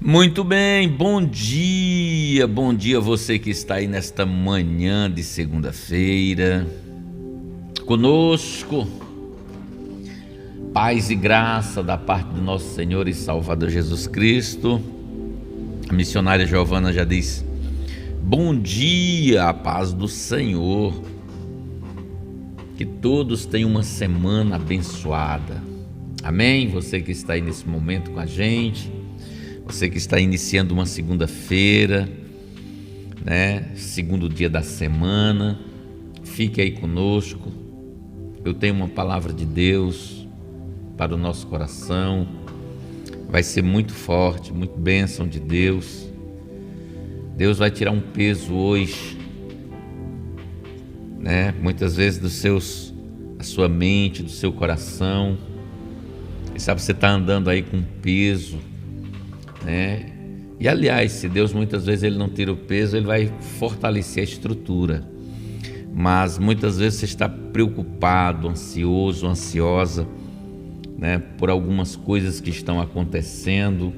Muito bem, bom dia você que está aí nesta manhã de segunda-feira, conosco, paz e graça da parte do nosso Senhor e Salvador Jesus Cristo. A missionária Giovana já diz, bom dia, a paz do Senhor, que todos tenham uma semana abençoada, amém? Você que está aí nesse momento com a gente, você que está iniciando uma segunda-feira, né? Segundo dia da semana, fique aí conosco. Eu tenho uma palavra de Deus para o nosso coração. Vai ser muito forte, muito bênção de Deus. Deus vai tirar um peso hoje, né? Muitas vezes da sua mente, do seu coração. Quem sabe você está andando aí com peso, né? E aliás, se Deus muitas vezes ele não tira o peso, ele vai fortalecer a estrutura, mas muitas vezes você está preocupado, ansioso, ansiosa, né, por algumas coisas que estão acontecendo,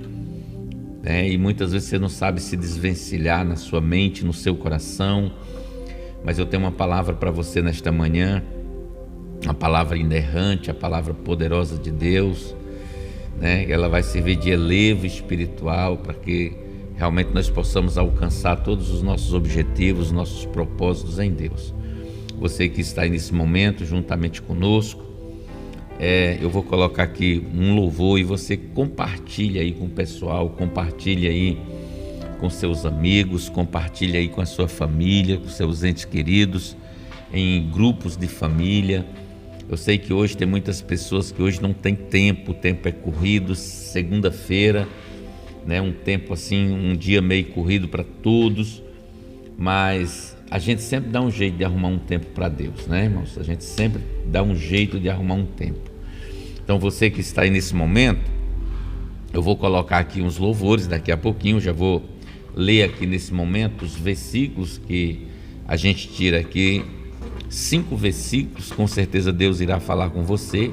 né, e muitas vezes você não sabe se desvencilhar na sua mente, no seu coração. Mas eu tenho uma palavra para você nesta manhã, uma palavra inerrante, a palavra poderosa de Deus, né? Ela vai servir de elevo espiritual para que realmente nós possamos alcançar todos os nossos objetivos, nossos propósitos em Deus. Você que está aí nesse momento juntamente conosco, eu vou colocar aqui um louvor e você compartilha aí com o pessoal, compartilha aí com seus amigos, compartilha aí com a sua família, com seus entes queridos, em grupos de família. Eu sei que hoje tem muitas pessoas que hoje não tem tempo, o tempo é corrido, segunda-feira, né? Um tempo assim, um dia meio corrido para todos, mas a gente sempre dá um jeito de arrumar um tempo para Deus, né, irmãos? A gente sempre dá um jeito de arrumar um tempo. Então você que está aí nesse momento, eu vou colocar aqui uns louvores, daqui a pouquinho já vou ler aqui nesse momento os versículos que a gente tira aqui, 5 versículos, com certeza Deus irá falar com você,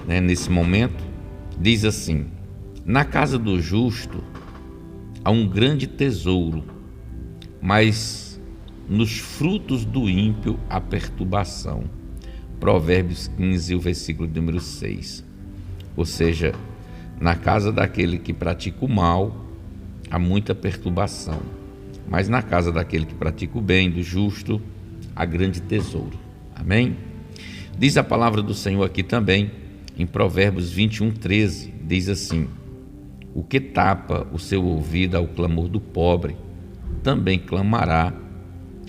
né, nesse momento. Diz assim: na casa do justo há um grande tesouro, mas nos frutos do ímpio há perturbação. Provérbios 15, o versículo número 6. Ou seja, na casa daquele que pratica o mal há muita perturbação, mas na casa daquele que pratica o bem, do justo, há grande tesouro. Amém? Diz a palavra do Senhor aqui também, em Provérbios 21, 13, diz assim: o que tapa o seu ouvido ao clamor do pobre, também clamará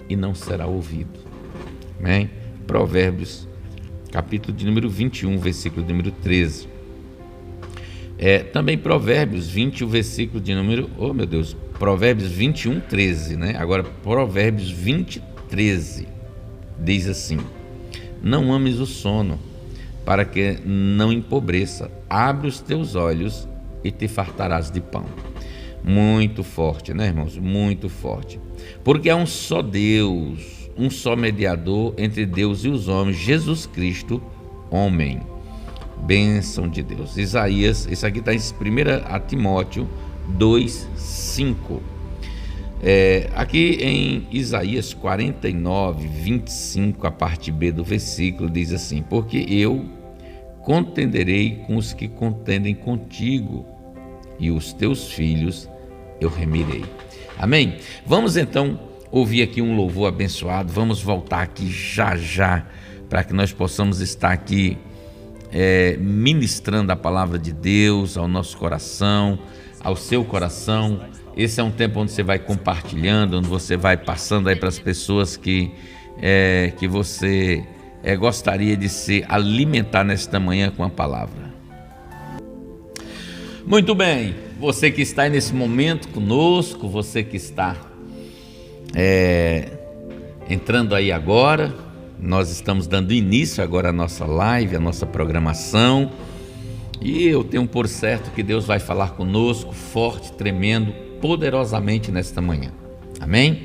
e não será ouvido. Amém? Provérbios, capítulo de número 21, versículo de número 13. Também Provérbios 20, o versículo de número, Provérbios 21, 13, né? Agora Provérbios 20, 13, diz assim: não ames o sono, para que não empobreça, abre os teus olhos e te fartarás de pão. Muito forte, né, irmãos? Muito forte. Porque há um só Deus, um só mediador entre Deus e os homens, Jesus Cristo, homem. Bênção de Deus. Isaías, isso aqui está em 1 Timóteo 2, 5. Aqui em Isaías 49, 25, a parte B do versículo, diz assim: porque eu contenderei com os que contendem contigo, e os teus filhos eu remirei. Amém? Vamos então ouvir aqui um louvor abençoado. Vamos voltar aqui já para que nós possamos estar aqui ministrando a palavra de Deus ao nosso coração, ao seu coração. Esse é um tempo onde você vai compartilhando, onde você vai passando aí para as pessoas que você gostaria de se alimentar nesta manhã com a palavra. Muito bem, você que está aí nesse momento conosco, você que está entrando aí agora, nós estamos dando início agora à nossa live, à nossa programação, e eu tenho por certo que Deus vai falar conosco forte, tremendo, poderosamente nesta manhã. Amém?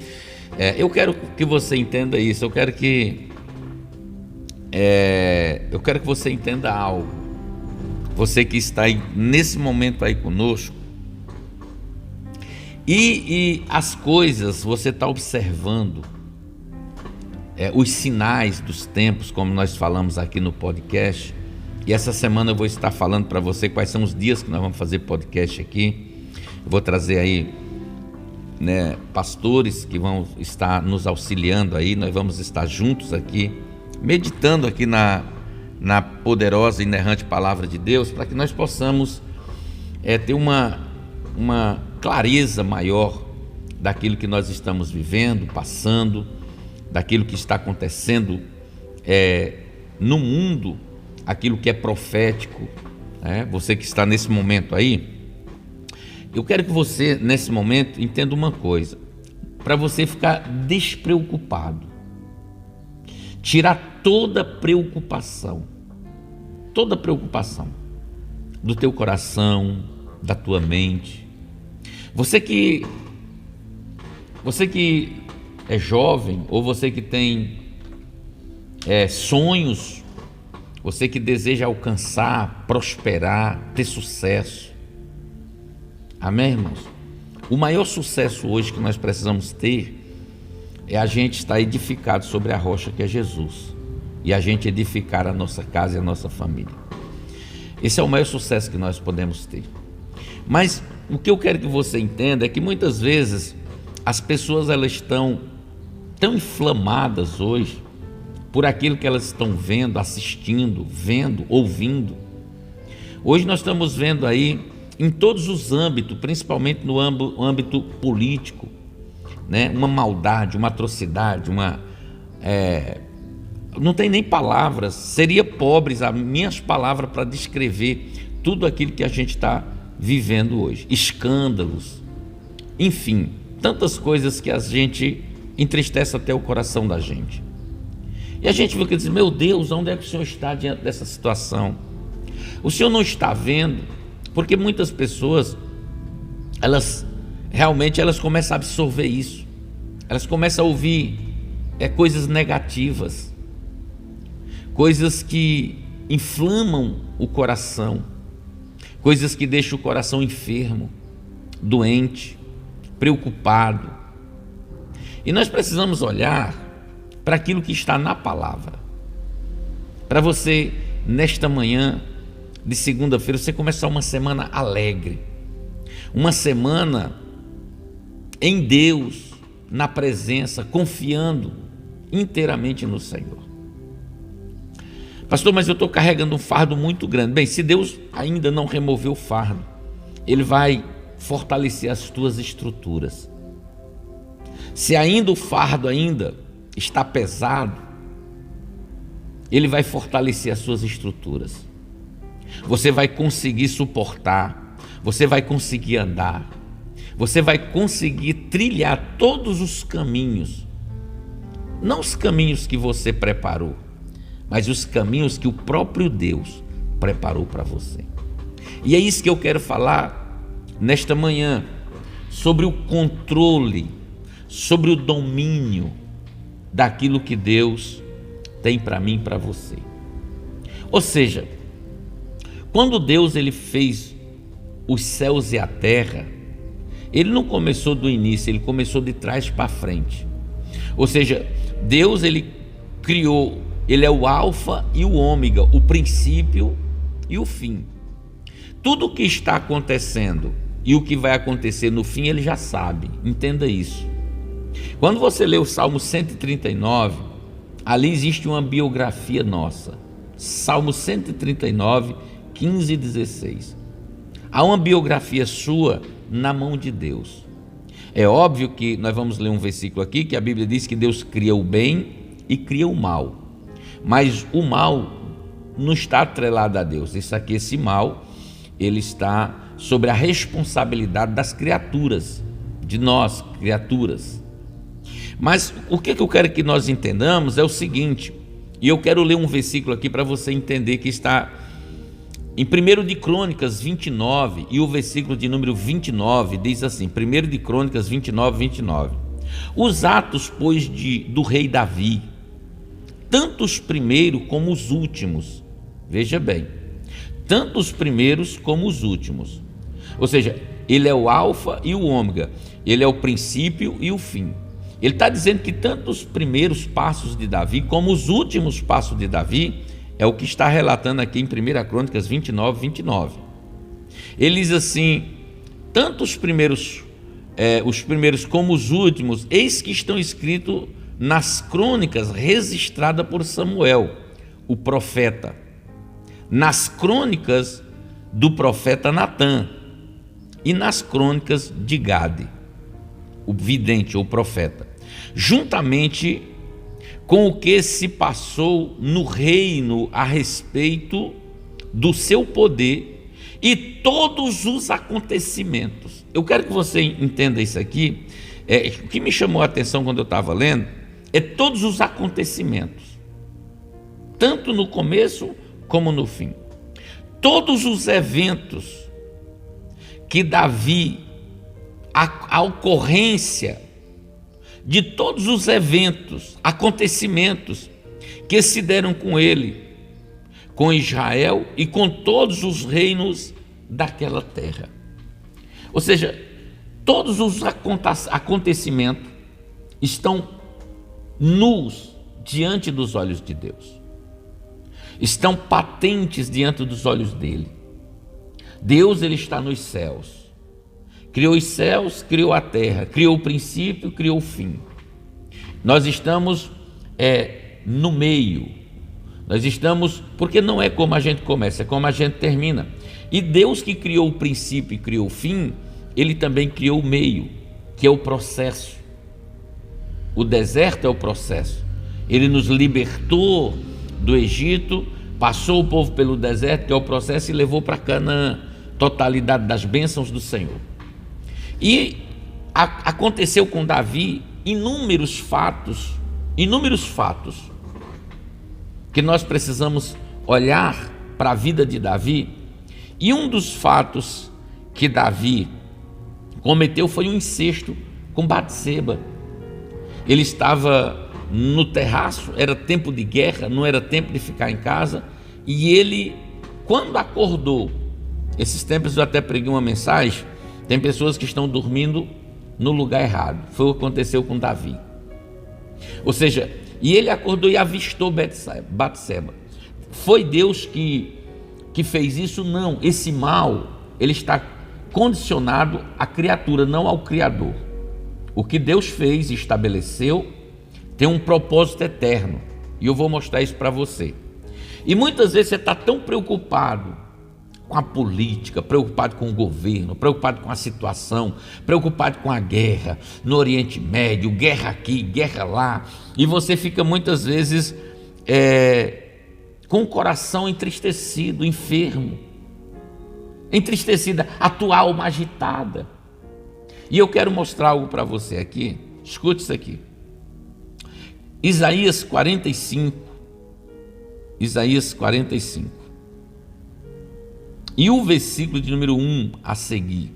Eu quero que você entenda isso. Eu quero que você entenda algo. Você que está aí nesse momento aí conosco, E as coisas, você está observando os sinais dos tempos, como nós falamos aqui no podcast. E essa semana eu vou estar falando para você quais são os dias que nós vamos fazer podcast aqui. Eu vou trazer aí, pastores que vão estar nos auxiliando aí. Nós vamos estar juntos aqui, meditando aqui na poderosa e inerrante palavra de Deus, para que nós possamos ter uma clareza maior daquilo que nós estamos vivendo, passando, daquilo que está acontecendo no mundo, aquilo que é profético. Você que está nesse momento aí, eu quero que você nesse momento entenda uma coisa, para você ficar despreocupado, tirar toda preocupação do teu coração, da tua mente. Você que é jovem, ou você que tem sonhos, você que deseja alcançar, prosperar, ter sucesso. Amém, irmãos? O maior sucesso hoje que nós precisamos ter é a gente estar edificado sobre a rocha que é Jesus, e a gente edificar a nossa casa e a nossa família. Esse é o maior sucesso que nós podemos ter. Mas o que eu quero que você entenda é que muitas vezes as pessoas elas estão tão inflamadas hoje por aquilo que elas estão vendo, assistindo, ouvindo. Hoje nós estamos vendo aí em todos os âmbitos, principalmente no âmbito político, uma maldade, uma atrocidade, não tem nem palavras, seria pobres as minhas palavras para descrever tudo aquilo que a gente está vivendo hoje. Escândalos, enfim, tantas coisas que a gente entristece até o coração da gente. E a gente fica dizendo: meu Deus, onde é que o Senhor está diante dessa situação? O Senhor não está vendo, porque muitas pessoas, elas começam a absorver isso, elas começam a ouvir coisas negativas, coisas que inflamam o coração, coisas que deixam o coração enfermo, doente, preocupado. E nós precisamos olhar para aquilo que está na palavra, para você nesta manhã de segunda-feira você começar uma semana alegre, uma semana em Deus, na presença, confiando inteiramente no Senhor. Pastor, mas eu estou carregando um fardo muito grande. Bem, se Deus ainda não removeu o fardo, Ele vai fortalecer as tuas estruturas. Se ainda o fardo está pesado, Ele vai fortalecer as suas estruturas. Você vai conseguir suportar, você vai conseguir andar, você vai conseguir trilhar todos os caminhos, não os caminhos que você preparou, mas os caminhos que o próprio Deus preparou para você. E é isso que eu quero falar nesta manhã, sobre o controle, sobre o domínio daquilo que Deus tem para mim e para você. Ou seja, quando Deus ele fez os céus e a terra, Ele não começou do início, Ele começou de trás para frente. Ou seja, Deus ele criou, Ele é o alfa e o ômega, o princípio e o fim. Tudo o que está acontecendo e o que vai acontecer no fim, Ele já sabe, entenda isso. Quando você lê o Salmo 139, ali existe uma biografia nossa. Salmo 139, 15 e 16. Há uma biografia sua na mão de Deus. É óbvio que nós vamos ler um versículo aqui que a Bíblia diz que Deus cria o bem e cria o mal. Mas o mal não está atrelado a Deus. Esse mal, ele está sobre a responsabilidade das criaturas, de nós, criaturas. Mas o que eu quero que nós entendamos é o seguinte, e eu quero ler um versículo aqui para você entender, que está em 1 de Crônicas 29, e o versículo de número 29 diz assim, 1 de Crônicas 29, 29. Os atos, pois, do rei Davi, tanto os primeiros como os últimos, veja bem, tanto os primeiros como os últimos. Ou seja, Ele é o alfa e o ômega, ele é o princípio e o fim. Ele está dizendo que tanto os primeiros passos de Davi como os últimos passos de Davi é o que está relatando aqui em 1 Crônicas 29, 29. Ele diz assim: tanto os primeiros como os últimos, eis que estão escritos nas crônicas registradas por Samuel, o profeta, nas crônicas do profeta Natã e nas crônicas de Gade, o vidente ou profeta, juntamente com o que se passou no reino a respeito do seu poder e todos os acontecimentos. Eu quero que você entenda isso aqui. O que me chamou a atenção quando eu estava lendo é todos os acontecimentos, tanto no começo como no fim. Todos os eventos que Davi, a ocorrência de todos os eventos, acontecimentos que se deram com ele, com Israel e com todos os reinos daquela terra. Ou seja, todos os acontecimentos estão nus diante dos olhos de Deus, estão patentes diante dos olhos dele. Deus, ele está nos céus, criou os céus, criou a terra, criou o princípio, criou o fim. Nós estamos no meio, nós estamos, porque não é como a gente começa, é como a gente termina. E Deus, que criou o princípio e criou o fim, ele também criou o meio, que é o processo. O deserto é o processo. Ele nos libertou do Egito, passou o povo pelo deserto, que é o processo, e levou para Canaã, totalidade das bênçãos do Senhor. E aconteceu com Davi inúmeros fatos que nós precisamos olhar para a vida de Davi. E um dos fatos que Davi cometeu foi um incesto com Batseba. Ele estava no terraço, era tempo de guerra, não era tempo de ficar em casa, e ele, quando acordou, esses tempos eu até preguei uma mensagem, tem pessoas que estão dormindo no lugar errado. Foi o que aconteceu com Davi. Ou seja, e ele acordou e avistou Batseba. Foi Deus que fez isso? Não, esse mal, ele está condicionado à criatura, não ao Criador. O que Deus fez e estabeleceu tem um propósito eterno, e eu vou mostrar isso para você. E muitas vezes você está tão preocupado com a política, preocupado com o governo, preocupado com a situação, preocupado com a guerra no Oriente Médio, guerra aqui, guerra lá, e você fica muitas vezes com o coração entristecido, enfermo, entristecida, a tua alma agitada. E eu quero mostrar algo para você aqui, escute isso aqui. Isaías 45, e o versículo de número 1 a seguir.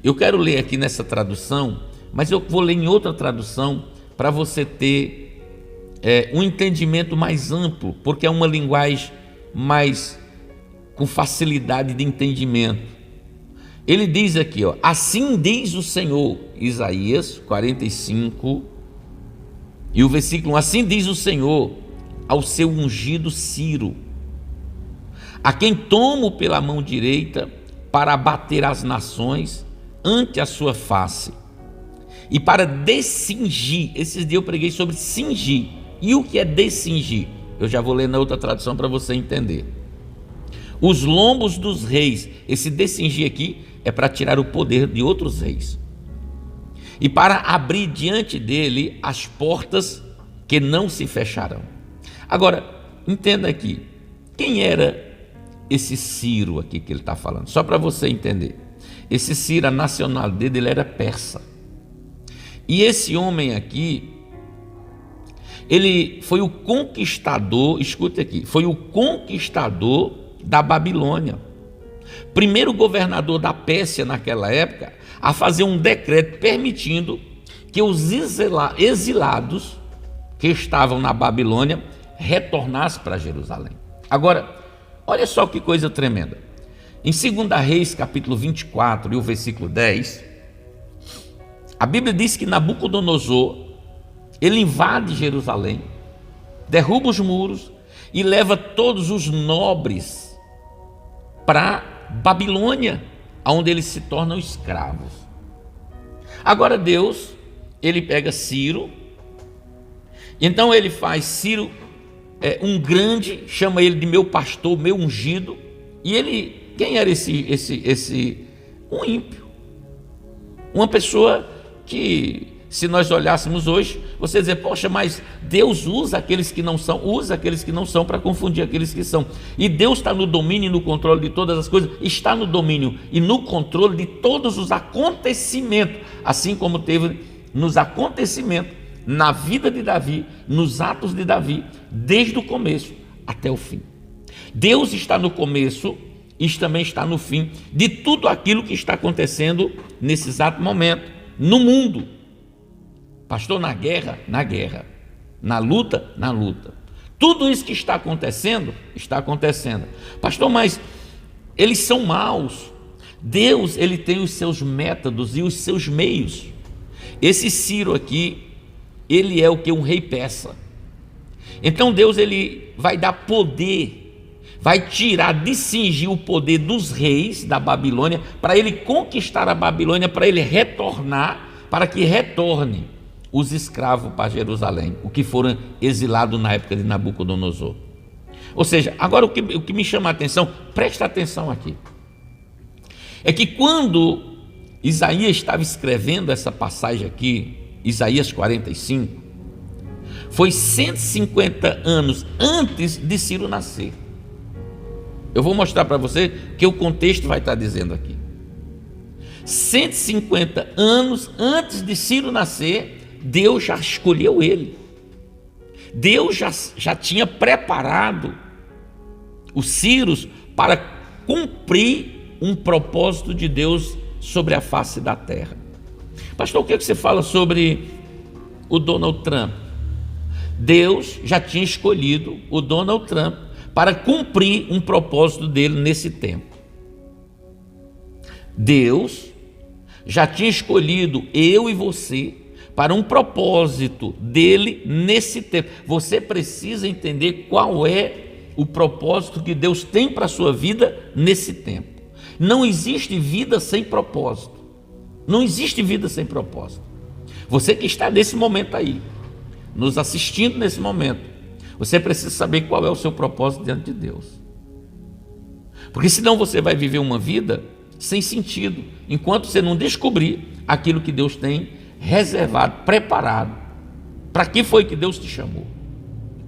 Eu quero ler aqui nessa tradução, mas eu vou ler em outra tradução para você ter um entendimento mais amplo, porque é uma linguagem mais com facilidade de entendimento. Ele diz aqui, assim diz o Senhor, Isaías 45, e o versículo 1, assim diz o Senhor ao seu ungido Ciro, a quem tomo pela mão direita para abater as nações ante a sua face, e para descingir. Esses dias eu preguei sobre cingir. E o que é descingir? Eu já vou ler na outra tradução para você entender. Os lombos dos reis. Esse descingir aqui é para tirar o poder de outros reis, e para abrir diante dele as portas que não se fecharão. Agora, entenda aqui, quem era esse Ciro aqui que ele está falando? Só para você entender. Esse Ciro, a nacionalidade dele era persa. E esse homem aqui, ele foi o conquistador, escute aqui, foi o conquistador da Babilônia. Primeiro governador da Pérsia naquela época a fazer um decreto permitindo que os exilados que estavam na Babilônia retornassem para Jerusalém. Agora, olha só que coisa tremenda. Em 2 Reis, capítulo 24 e o versículo 10, a Bíblia diz que Nabucodonosor, ele invade Jerusalém, derruba os muros e leva todos os nobres para Babilônia, onde eles se tornam escravos. Agora Deus, ele pega Ciro, então ele faz Ciro um grande, chama ele de meu pastor, meu ungido. E ele, quem era um ímpio, uma pessoa que, se nós olhássemos hoje, você dizer, poxa, mas Deus usa aqueles que não são para confundir aqueles que são. E Deus está no domínio e no controle de todas as coisas, está no domínio e no controle de todos os acontecimentos, assim como teve nos acontecimentos na vida de Davi, nos atos de Davi, desde o começo até o fim. Deus está no começo e também está no fim de tudo aquilo que está acontecendo nesse exato momento, no mundo. Pastor, na guerra, na luta, na luta. Tudo isso que está acontecendo, está acontecendo. Pastor, mas eles são maus. Deus, ele tem os seus métodos e os seus meios. Esse Ciro aqui, ele é o que? Um rei persa. Então Deus, ele vai dar poder, vai tirar, discingir o poder dos reis da Babilônia, para ele conquistar a Babilônia, para ele retornar, para que retorne os escravos para Jerusalém, o que foram exilados na época de Nabucodonosor. Ou seja, agora o que me chama a atenção, presta atenção aqui, é que quando Isaías estava escrevendo essa passagem aqui, Isaías 45, foi 150 anos antes de Ciro nascer. Eu vou mostrar para você que o contexto vai estar dizendo aqui. 150 anos antes de Ciro nascer, Deus já escolheu ele. Deus já tinha preparado os Círios para cumprir um propósito de Deus sobre a face da terra. Pastor, o que você fala sobre o Donald Trump? Deus já tinha escolhido o Donald Trump para cumprir um propósito dele nesse tempo. Deus já tinha escolhido eu e você para um propósito dele nesse tempo. Você precisa entender qual é o propósito que Deus tem para a sua vida nesse tempo. Não existe vida sem propósito. Não existe vida sem propósito. Você que está nesse momento aí, nos assistindo nesse momento, você precisa saber qual é o seu propósito diante de Deus. Porque senão você vai viver uma vida sem sentido, enquanto você não descobrir aquilo que Deus tem reservado, preparado. Para que foi que Deus te chamou?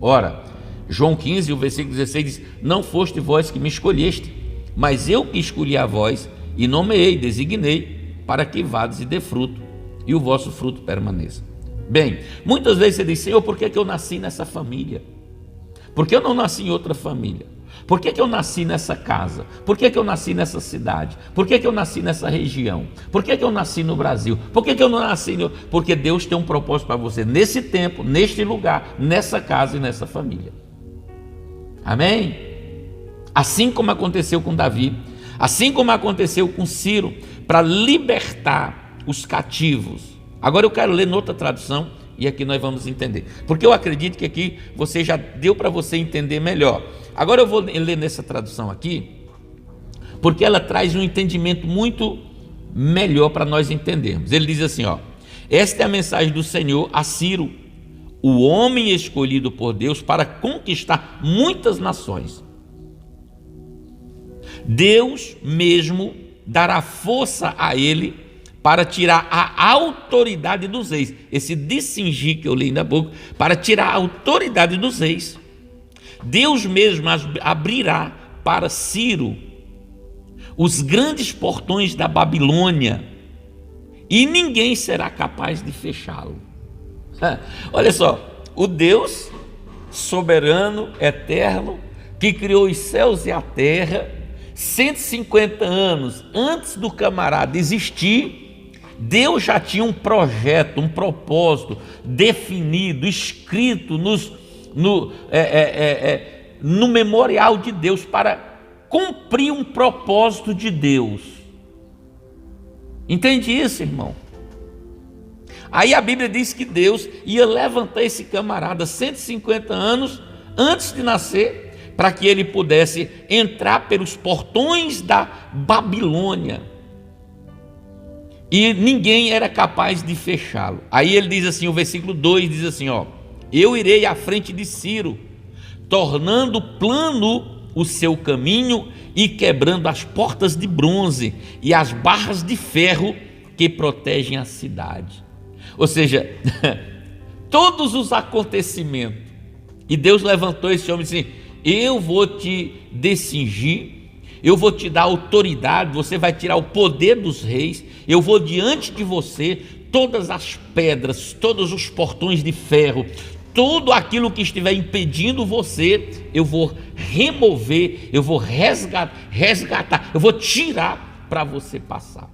Ora, João 15, o versículo 16 diz: não foste vós que me escolheste, mas eu que escolhi a vós e nomeei, designei, para que vades e dê fruto, e o vosso fruto permaneça. Bem, muitas vezes você diz: Senhor, por que eu nasci nessa família? Por que eu não nasci em outra família? Por que eu nasci nessa casa? Por que eu nasci nessa cidade? Por que eu nasci nessa região? Por que eu nasci no Brasil? Por que eu não nasci Porque Deus tem um propósito para você nesse tempo, neste lugar, nessa casa e nessa família. Amém? Assim como aconteceu com Davi, assim como aconteceu com Ciro, para libertar os cativos. Agora eu quero ler noutra tradução e aqui nós vamos entender, porque eu acredito que aqui você já deu para você entender melhor. Agora eu vou ler nessa tradução aqui, porque ela traz um entendimento muito melhor para nós entendermos. Ele diz assim, ó: esta é a mensagem do Senhor a Ciro, o homem escolhido por Deus para conquistar muitas nações. Deus mesmo dará força a ele para tirar a autoridade dos reis. Esse discingir que eu li ainda há pouco, para tirar a autoridade dos reis. Deus mesmo abrirá para Ciro os grandes portões da Babilônia e ninguém será capaz de fechá-lo. Olha só, o Deus soberano, eterno, que criou os céus e a terra, 150 anos antes do camarada existir, Deus já tinha um projeto, um propósito definido, escrito no memorial de Deus para cumprir um propósito de Deus. Entende isso, irmão? Aí a Bíblia diz que Deus ia levantar esse camarada 150 anos antes de nascer, para que ele pudesse entrar pelos portões da Babilônia. E ninguém era capaz de fechá-lo. Aí ele diz assim, o versículo 2 diz assim, eu irei à frente de Ciro, tornando plano o seu caminho e quebrando as portas de bronze e as barras de ferro que protegem a cidade. Ou seja, todos os acontecimentos, e Deus levantou esse homem e disse, eu vou te descingir, eu vou te dar autoridade, você vai tirar o poder dos reis, eu vou diante de você, todas as pedras, todos os portões de ferro, tudo aquilo que estiver impedindo você, eu vou remover, eu vou resgatar, eu vou tirar para você passar.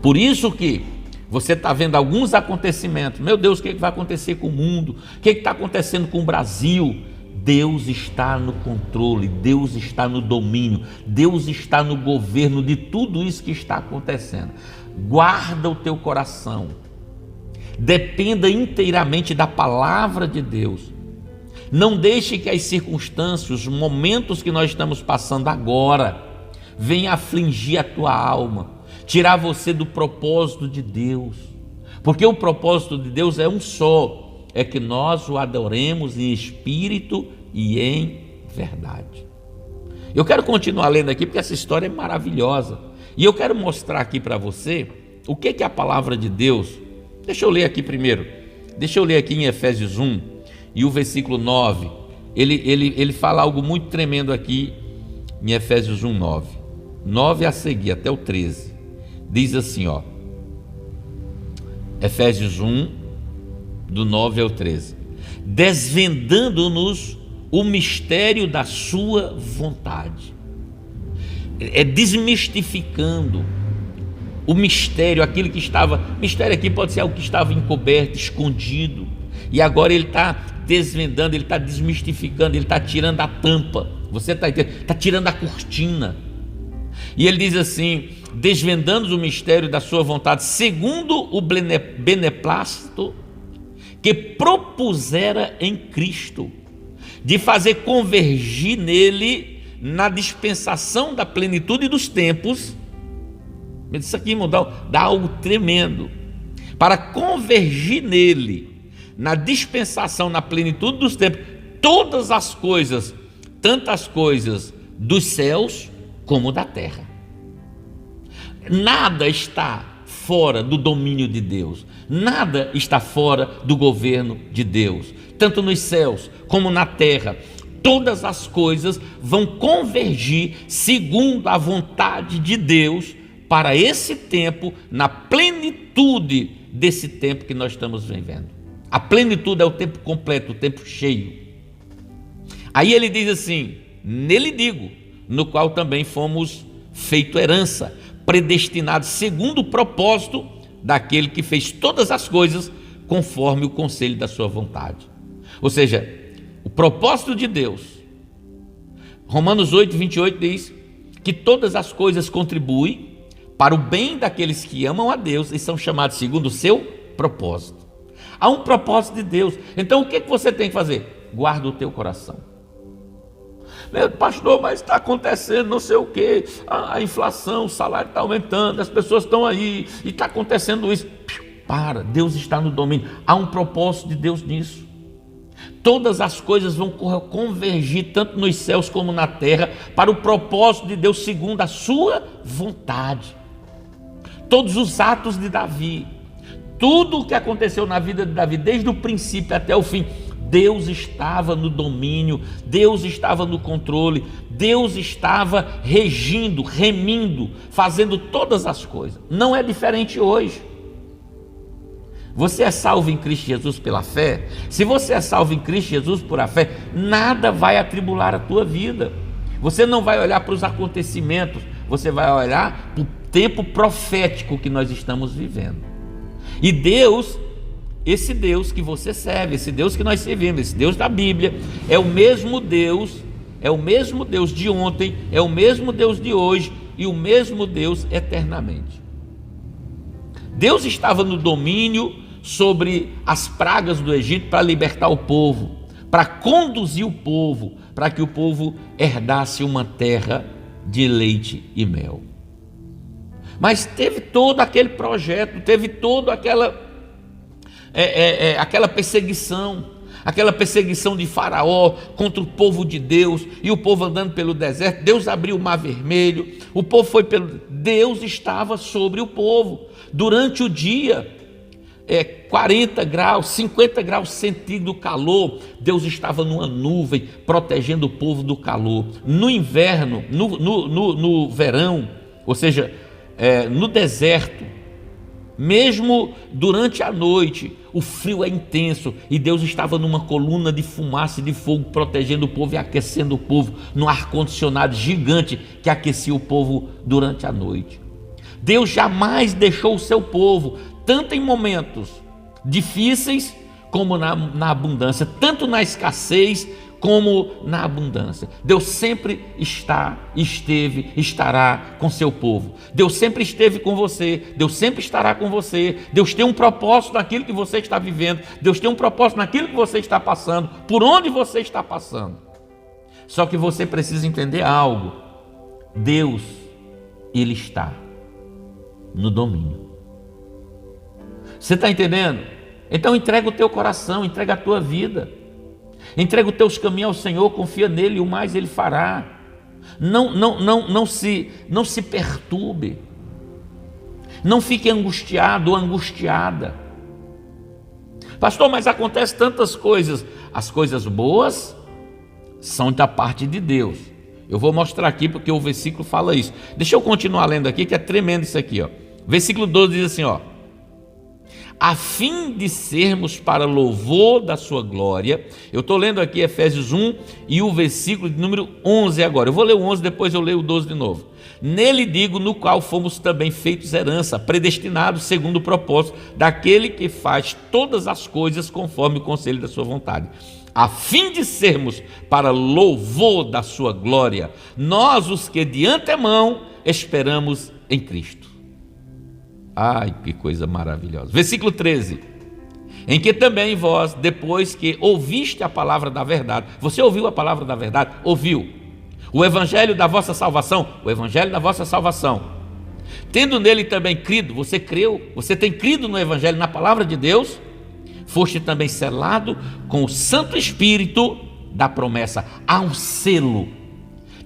Por isso que você está vendo alguns acontecimentos, meu Deus, o que vai acontecer com o mundo? O que está acontecendo com o Brasil? Deus está no controle, Deus está no domínio, Deus está no governo de tudo isso que está acontecendo. Guarda o teu coração, dependa inteiramente da palavra de Deus. Não deixe que as circunstâncias, os momentos que nós estamos passando agora, venham afligir a tua alma, tirar você do propósito de Deus, porque o propósito de Deus é um só, é que nós o adoremos em espírito e em verdade. Eu quero continuar lendo aqui, porque essa história é maravilhosa, e eu quero mostrar aqui para você o que é a palavra de Deus. Deixa eu ler aqui primeiro, deixa eu ler aqui em Efésios 1, e o versículo 9, ele fala algo muito tremendo aqui em Efésios 1, 9 a seguir, até o 13, diz assim, Efésios 1, do 9 ao 13, desvendando-nos o mistério da sua vontade, desmistificando o mistério, aquilo que estava, mistério aqui pode ser algo que estava encoberto, escondido, e agora ele está desvendando, ele está desmistificando, ele está tirando a tampa, você está tirando a cortina, e ele diz assim, desvendando o mistério da sua vontade, segundo o beneplácito que propusera em Cristo, de fazer convergir nele, na dispensação da plenitude dos tempos. Isso aqui, irmão, dá algo tremendo, para convergir nele, na dispensação, na plenitude dos tempos, todas as coisas, tantas coisas dos céus como da terra. Nada está fora do domínio de Deus, nada está fora do governo de Deus, tanto nos céus como na terra. Todas as coisas vão convergir segundo a vontade de Deus para esse tempo, na plenitude desse tempo que nós estamos vivendo. A plenitude é o tempo completo, o tempo cheio. Aí ele diz assim, nele digo, no qual também fomos feito herança, predestinados segundo o propósito daquele que fez todas as coisas conforme o conselho da sua vontade. Ou seja, o propósito de Deus, Romanos 8, 28 diz que todas as coisas contribuem para o bem daqueles que amam a Deus e são chamados segundo o seu propósito. Há um propósito de Deus. Então o que você tem que fazer? Guarda o teu coração. Pastor, mas está acontecendo não sei o que, a inflação, o salário está aumentando, as pessoas estão aí e está acontecendo isso. Para, Deus está no domínio, há um propósito de Deus nisso. Todas as coisas vão convergir tanto nos céus como na terra para o propósito de Deus segundo a sua vontade. Todos os atos de Davi, tudo o que aconteceu na vida de Davi, desde o princípio até o fim, Deus estava no domínio, Deus estava no controle, Deus estava regindo, remindo, fazendo todas as coisas. Não é diferente hoje. Você é salvo em Cristo Jesus pela fé? Se você é salvo em Cristo Jesus por a fé, nada vai atribular a tua vida. Você não vai olhar para os acontecimentos, você vai olhar para o tempo profético que nós estamos vivendo. E Deus, esse Deus que você serve, esse Deus que nós servimos, esse Deus da Bíblia, é o mesmo Deus é o mesmo Deus de ontem, é o mesmo Deus de hoje e o mesmo Deus eternamente. Deus estava no domínio sobre as pragas do Egito para libertar o povo, para conduzir o povo, para que o povo herdasse uma terra de leite e mel. Mas teve todo aquele projeto, teve toda aquela perseguição de Faraó contra o povo de Deus, e o povo andando pelo deserto. Deus abriu o mar vermelho, o povo foi pelo... Deus estava sobre o povo durante o dia, 40 graus, 50 graus centígrados calor. Deus estava numa nuvem protegendo o povo do calor. No inverno, no verão, ou seja, no deserto, mesmo durante a noite, o frio é intenso e Deus estava numa coluna de fumaça e de fogo protegendo o povo e aquecendo o povo, num ar-condicionado gigante que aquecia o povo durante a noite. Deus jamais deixou o seu povo, tanto em momentos difíceis como na abundância, tanto na escassez como na abundância. Deus sempre esteve, estará com seu povo. Deus sempre esteve com você, Deus sempre estará com você. Deus tem um propósito naquilo que você está vivendo, Deus tem um propósito naquilo que você está passando, por onde você está passando. Só que você precisa entender algo: Deus, Ele está no domínio. Você está entendendo? Então entrega o teu coração, entrega a tua vida, entrega os teus caminhos ao Senhor, confia nele e o mais Ele fará. Não se perturbe, não fique angustiado ou angustiada. Pastor, mas acontece tantas coisas. As coisas boas são da parte de Deus. Eu vou mostrar aqui porque o versículo fala isso. Deixa eu continuar lendo aqui, que é tremendo isso aqui, ó. Versículo 12 diz assim, ó: a fim de sermos para louvor da sua glória. Eu estou lendo aqui Efésios 1 e o versículo de número 11 agora. Eu vou ler o 11, depois eu leio o 12 de novo. Nele digo, no qual fomos também feitos herança, predestinados segundo o propósito daquele que faz todas as coisas conforme o conselho da sua vontade, a fim de sermos para louvor da sua glória, nós os que de antemão esperamos em Cristo. Ai, que coisa maravilhosa. Versículo 13: em que também vós, depois que ouviste a palavra da verdade, você ouviu a palavra da verdade? Ouviu o evangelho da vossa salvação, o evangelho da vossa salvação, tendo nele também crido, você creu, você tem crido no evangelho, na palavra de Deus, foste também selado com o Santo Espírito da promessa. Há um selo,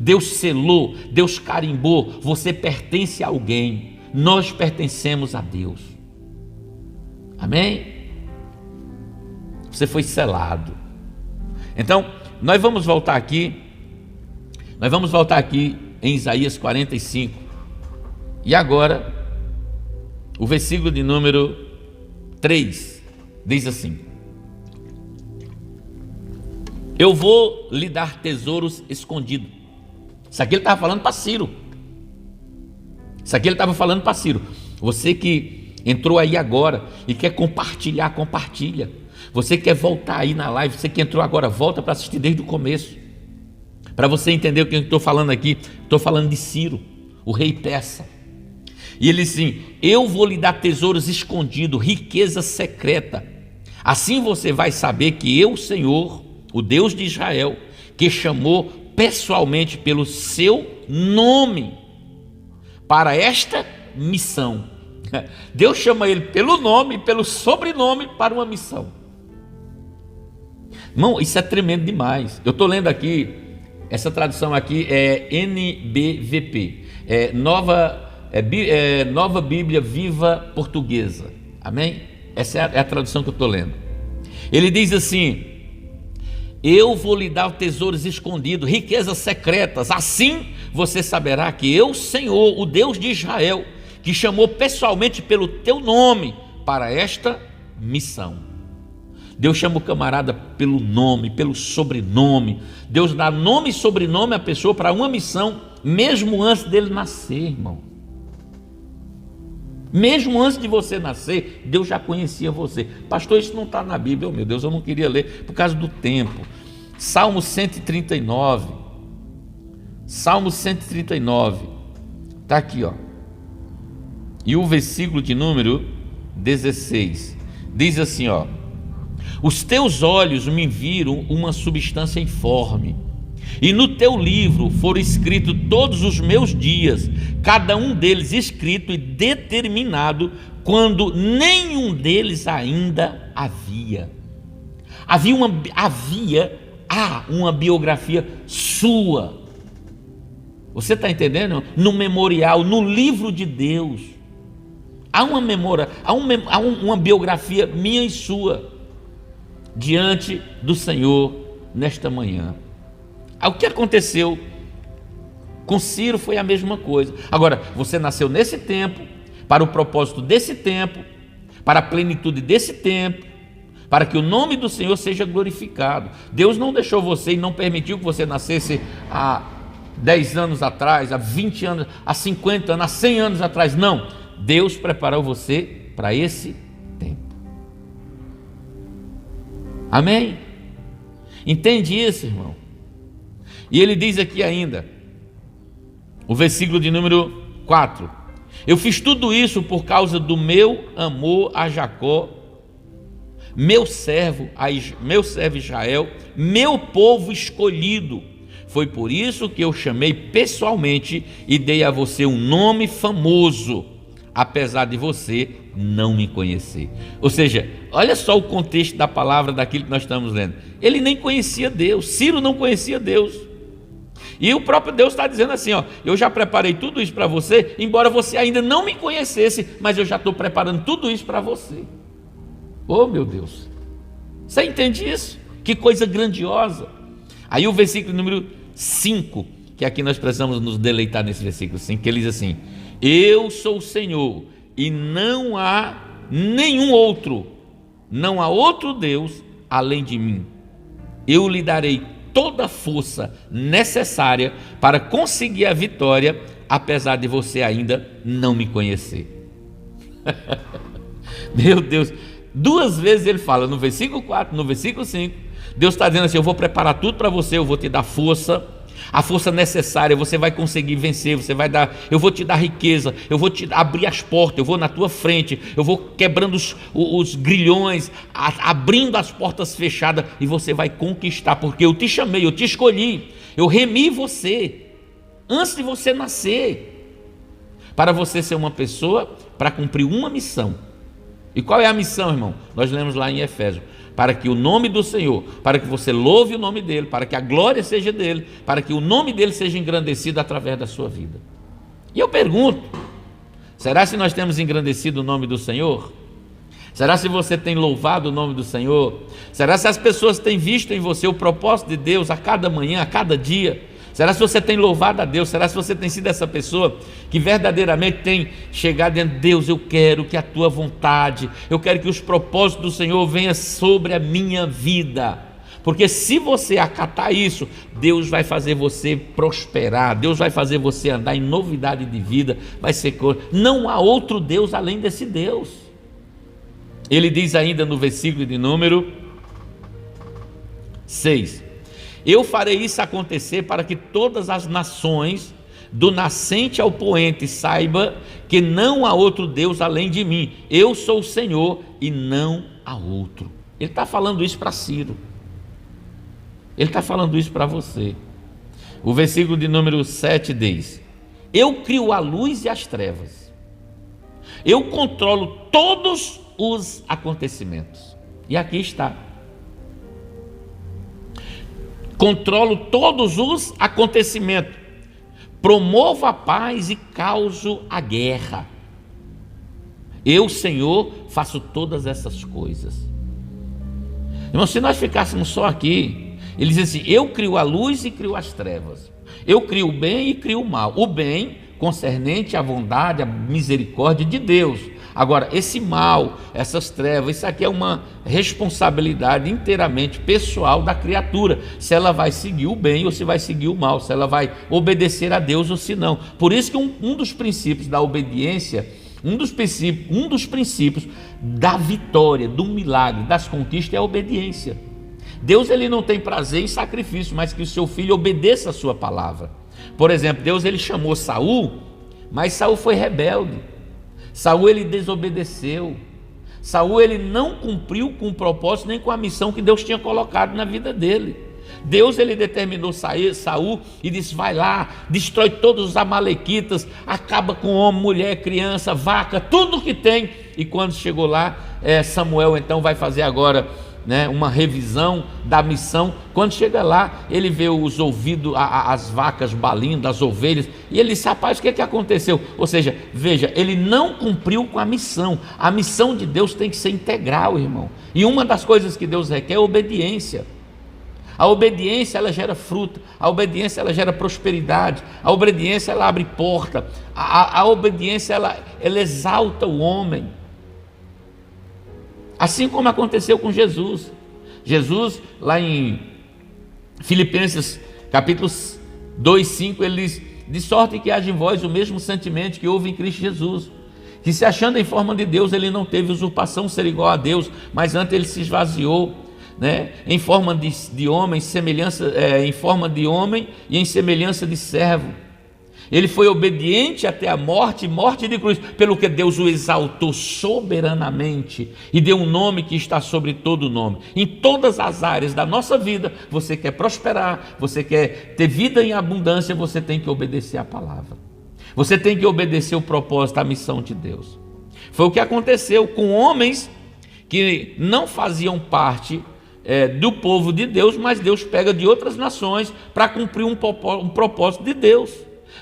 Deus selou, Deus carimbou, você pertence a alguém. Nós pertencemos a Deus. Amém? Você foi selado. Então, nós vamos voltar aqui em Isaías 45. E agora, o versículo de número 3 diz assim: eu vou lhe dar tesouros escondidos. Isso aqui ele estava falando para Ciro. Você que entrou aí agora e quer compartilhar, compartilha. Você quer voltar aí na live, você que entrou agora, volta para assistir desde o começo, para você entender o que eu estou falando aqui. Estou falando de Ciro, o rei persa. E ele diz assim: eu vou lhe dar tesouros escondidos, riqueza secreta. Assim você vai saber que eu, Senhor, o Deus de Israel, que chamou pessoalmente pelo seu nome para esta missão. Deus chama ele pelo nome, pelo sobrenome, para uma missão. Irmão, isso é tremendo demais. Eu estou lendo aqui, essa tradução aqui é NBVP, Nova Bíblia Viva Portuguesa. Amém? Essa é a tradução que eu estou lendo. Ele diz assim: eu vou lhe dar tesouros escondidos, riquezas secretas. Assim você saberá que eu, Senhor, o Deus de Israel, que chamou pessoalmente pelo teu nome para esta missão. Deus chama o camarada pelo nome, pelo sobrenome. Deus dá nome e sobrenome à pessoa para uma missão, mesmo antes dele nascer, irmão. Mesmo antes de você nascer, Deus já conhecia você. Pastor, isso não está na Bíblia. Oh, meu Deus, eu não queria ler por causa do tempo. Salmo 139, Salmo 139, está aqui, ó. E o versículo de número 16, diz assim, ó: os teus olhos me viram uma substância informe, e no teu livro foram escritos todos os meus dias, cada um deles escrito e determinado, quando nenhum deles ainda havia. Há uma biografia sua. Você está entendendo? No memorial, no livro de Deus, há uma memória, há uma biografia minha e sua diante do Senhor nesta manhã. O que aconteceu com Ciro foi a mesma coisa. Agora, você nasceu nesse tempo, para o propósito desse tempo, para a plenitude desse tempo, para que o nome do Senhor seja glorificado. Deus não deixou você e não permitiu que você nascesse há 10 anos atrás, há 20 anos, há 50 anos, há 100 anos atrás. Não, Deus preparou você para esse tempo. Amém? Entende isso, irmão? E ele diz aqui ainda, o versículo de número 4: eu fiz tudo isso por causa do meu amor a Jacó, meu servo Israel, meu povo escolhido. Foi por isso que eu chamei pessoalmente e dei a você um nome famoso, apesar de você não me conhecer. Ou seja, olha só o contexto da palavra, daquilo que nós estamos lendo. Ele nem conhecia Deus, Ciro não conhecia Deus. E o próprio Deus está dizendo assim, ó: eu já preparei tudo isso para você, embora você ainda não me conhecesse, mas eu já estou preparando tudo isso para você. Oh, meu Deus, você entende isso? Que coisa grandiosa. Aí o versículo número 5, que aqui nós precisamos nos deleitar nesse versículo 5, que ele diz assim: eu sou o Senhor e não há nenhum outro, não há outro Deus além de mim. Eu lhe darei toda a força necessária para conseguir a vitória, apesar de você ainda não me conhecer. Meu Deus, 2 vezes ele fala, no versículo 4, no versículo 5, Deus está dizendo assim: eu vou preparar tudo para você, eu vou te dar força, a força necessária, você vai conseguir vencer, eu vou te dar riqueza, eu vou te abrir as portas, eu vou na tua frente, eu vou quebrando os grilhões, abrindo as portas fechadas, e você vai conquistar, porque eu te chamei, eu te escolhi, eu remi você, antes de você nascer, para você ser uma pessoa, para cumprir uma missão. E qual é a missão, irmão? Nós lemos lá em Efésios: para que o nome do Senhor, para que você louve o nome dele, para que a glória seja dele, para que o nome dele seja engrandecido através da sua vida. E eu pergunto: será se nós temos engrandecido o nome do Senhor? Será se você tem louvado o nome do Senhor? Será se as pessoas têm visto em você o propósito de Deus a cada manhã, a cada dia? Será se você tem louvado a Deus? Será se você tem sido essa pessoa que verdadeiramente tem chegado dentro de Deus? Eu quero que a tua vontade, eu quero que os propósitos do Senhor venham sobre a minha vida. Porque se você acatar isso, Deus vai fazer você prosperar, Deus vai fazer você andar em novidade de vida, vai ser coisa. Não há outro Deus além desse Deus. Ele diz ainda no versículo de número 6: eu farei isso acontecer para que todas as nações, do nascente ao poente, saiba que não há outro Deus além de mim. Eu sou o Senhor e não há outro. Ele está falando isso para Ciro. Ele está falando isso para você. O versículo de número 7 diz: eu crio a luz e as trevas. Eu controlo todos os acontecimentos. E aqui está: controlo todos os acontecimentos, promovo a paz e causo a guerra. Eu, Senhor, faço todas essas coisas. Irmão, se nós ficássemos só aqui, ele diz assim: eu crio a luz e crio as trevas, eu crio o bem e crio o mal. O bem concernente à bondade, à misericórdia de Deus. Agora, esse mal, essas trevas, isso aqui é uma responsabilidade inteiramente pessoal da criatura, se ela vai seguir o bem ou se vai seguir o mal, se ela vai obedecer a Deus ou se não. Por isso que um dos princípios da obediência, um dos princípios da vitória, do milagre, das conquistas é a obediência. Deus, ele não tem prazer em sacrifício, mas que o seu filho obedeça a sua palavra. Por exemplo, Deus ele chamou Saul, mas Saul foi rebelde. Saul ele desobedeceu. Saul ele não cumpriu com o propósito nem com a missão que Deus tinha colocado na vida dele. Deus ele determinou Saul e disse: vai lá, destrói todos os amalequitas, acaba com homem, mulher, criança, vaca, tudo que tem. E quando chegou lá, Samuel então vai fazer agora, uma revisão da missão. Quando chega lá, ele vê os ouvidos, as vacas balindo, as ovelhas, e ele disse: rapaz, o que aconteceu? Ou seja, veja, ele não cumpriu com a missão. A missão de Deus tem que ser integral, irmão. E uma das coisas que Deus requer é obediência. A obediência ela gera fruto, a obediência ela gera prosperidade, a obediência ela abre porta, a obediência ela exalta o homem. Assim como aconteceu com Jesus. Jesus, lá em Filipenses capítulo 2:5, ele diz: de sorte que haja em vós o mesmo sentimento que houve em Cristo Jesus, que se achando em forma de Deus, ele não teve usurpação ser igual a Deus, mas antes ele se esvaziou, em forma de homem, em forma de homem e em semelhança de servo. Ele foi obediente até a morte de cruz, pelo que Deus o exaltou soberanamente e deu um nome que está sobre todo nome. Em todas as áreas da nossa vida, você quer prosperar, você quer ter vida em abundância, você tem que obedecer a palavra. Você tem que obedecer o propósito, a missão de Deus. Foi o que aconteceu com homens que não faziam parte do povo de Deus, mas Deus pega de outras nações para cumprir um propósito de Deus.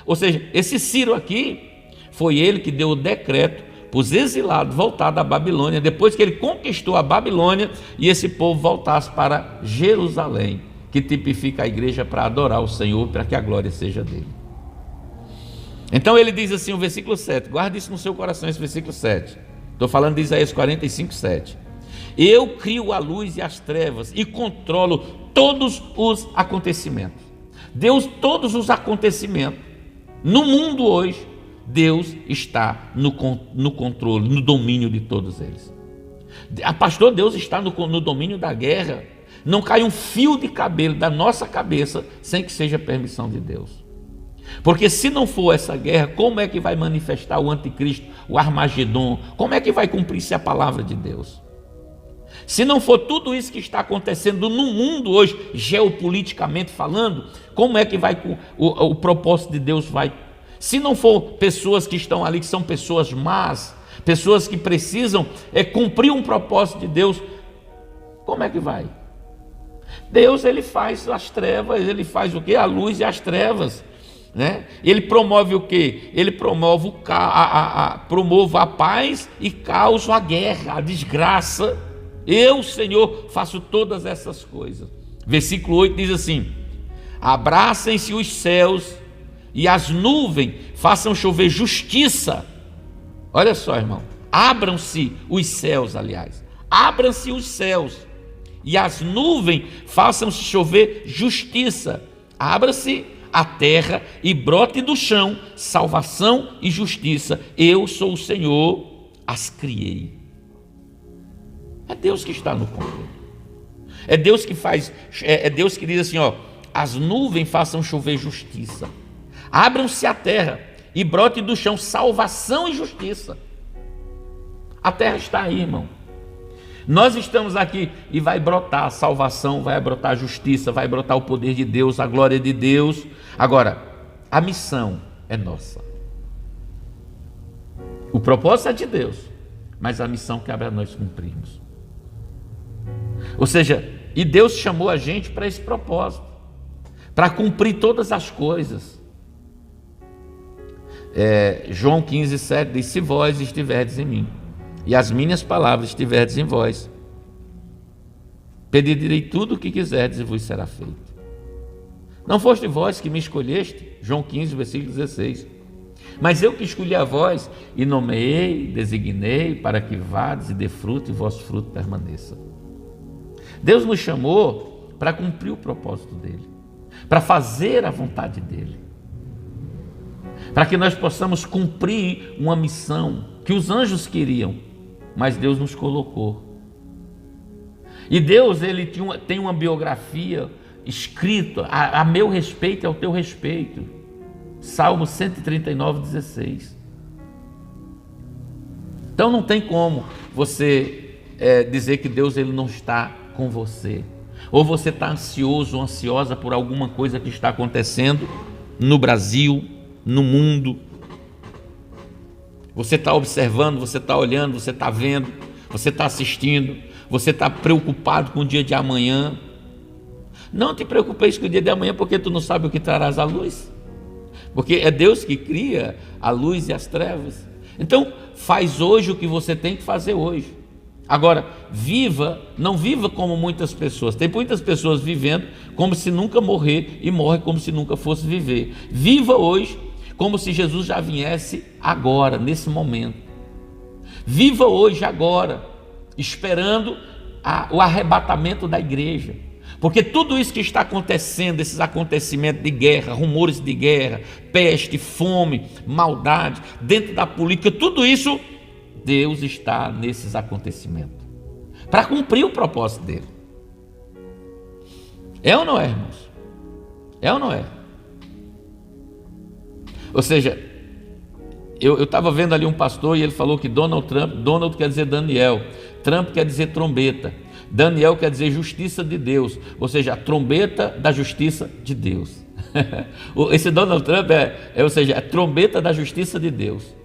Ou seja, esse Ciro aqui, foi ele que deu o decreto para os exilados voltar da Babilônia, depois que ele conquistou a Babilônia, e esse povo voltasse para Jerusalém, que tipifica a igreja para adorar o Senhor, para que a glória seja dele. Então ele diz assim, o versículo 7, guarde isso no seu coração, esse versículo 7, estou falando de Isaías 45:7. Eu crio a luz e as trevas e controlo todos os acontecimentos. Deus, todos os acontecimentos no mundo hoje, Deus está no controle, no domínio de todos eles. Pastor, Deus está no domínio da guerra. Não cai um fio de cabelo da nossa cabeça sem que seja permissão de Deus. Porque se não for essa guerra, como é que vai manifestar o anticristo, o Armagedon? Como é que vai cumprir-se a palavra de Deus? Se não for tudo isso que está acontecendo no mundo hoje, geopoliticamente falando, como é que vai o propósito de Deus vai? Se não for pessoas que estão ali, que são pessoas más, pessoas que precisam cumprir um propósito de Deus, como é que vai? Deus ele faz as trevas, ele faz o quê? A luz e as trevas. Ele promove o quê? Ele promove promove a paz e causa a guerra, a desgraça. Eu, Senhor, faço todas essas coisas. Versículo 8 diz assim: abracem-se os céus e as nuvens façam chover justiça. Olha só, irmão, abram-se os céus, aliás, abram-se os céus e as nuvens façam chover justiça. Abra-se a terra e brote do chão salvação e justiça. Eu sou o Senhor, as criei. É Deus que está no controle. É Deus que faz, é Deus que diz assim, as nuvens façam chover justiça. Abram-se a terra e brote do chão salvação e justiça. A terra está aí, irmão. Nós estamos aqui e vai brotar a salvação, vai brotar a justiça, vai brotar o poder de Deus, a glória de Deus. Agora, a missão é nossa. O propósito é de Deus, mas a missão cabe a nós cumprirmos. Ou seja, e Deus chamou a gente para esse propósito, para cumprir todas as coisas. João 15:7 diz: se vós estiverdes em mim, e as minhas palavras estiverdes em vós, pedirei tudo o que quiserdes e vos será feito. Não foste vós que me escolheste, João 15, versículo 16, mas eu que escolhi a vós e nomeei, designei para que vades e dê fruto e vosso fruto permaneça. Deus nos chamou para cumprir o propósito dele, para fazer a vontade dele, para que nós possamos cumprir uma missão que os anjos queriam, mas Deus nos colocou. E Deus ele tem uma biografia escrita a meu respeito e ao teu respeito. Salmo 139, 16. Então não tem como você dizer que Deus ele não está com você. Ou você está ansioso ou ansiosa por alguma coisa que está acontecendo no Brasil, no mundo. Você está observando, você está olhando, você está vendo, você está assistindo, você está preocupado com o dia de amanhã. Não te preocupes com o dia de amanhã, porque tu não sabe o que trarás à luz. Porque é Deus que cria a luz e as trevas. Então, faz hoje o que você tem que fazer hoje. Agora, não viva como muitas pessoas. Tem muitas pessoas vivendo como se nunca morrer e morre como se nunca fosse viver. Viva hoje como se Jesus já viesse agora, nesse momento. Viva hoje, agora, esperando o arrebatamento da igreja. Porque tudo isso que está acontecendo, esses acontecimentos de guerra, rumores de guerra, peste, fome, maldade, dentro da política, tudo isso, Deus está nesses acontecimentos para cumprir o propósito dele. É ou não é, irmãos? É ou não é? Ou seja, eu estava vendo ali um pastor e ele falou que Donald quer dizer Daniel, Trump quer dizer trombeta, Daniel quer dizer justiça de Deus, ou seja, a trombeta da justiça de Deus. Esse Donald Trump ou seja, a trombeta da justiça de Deus.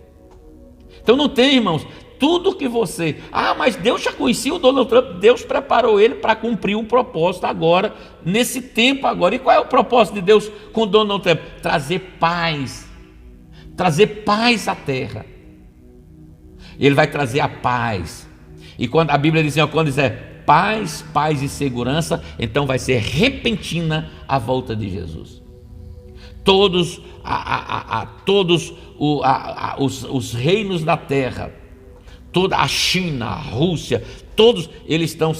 Então não tem, irmãos, tudo que você... mas Deus já conhecia o Donald Trump, Deus preparou ele para cumprir um propósito agora, nesse tempo agora. E qual é o propósito de Deus com Donald Trump? Trazer paz à terra. Ele vai trazer a paz. E quando a Bíblia diz, quando dizer paz e segurança, então vai ser repentina a volta de Jesus. Todos os reinos da terra, toda a China, a Rússia, todos eles estão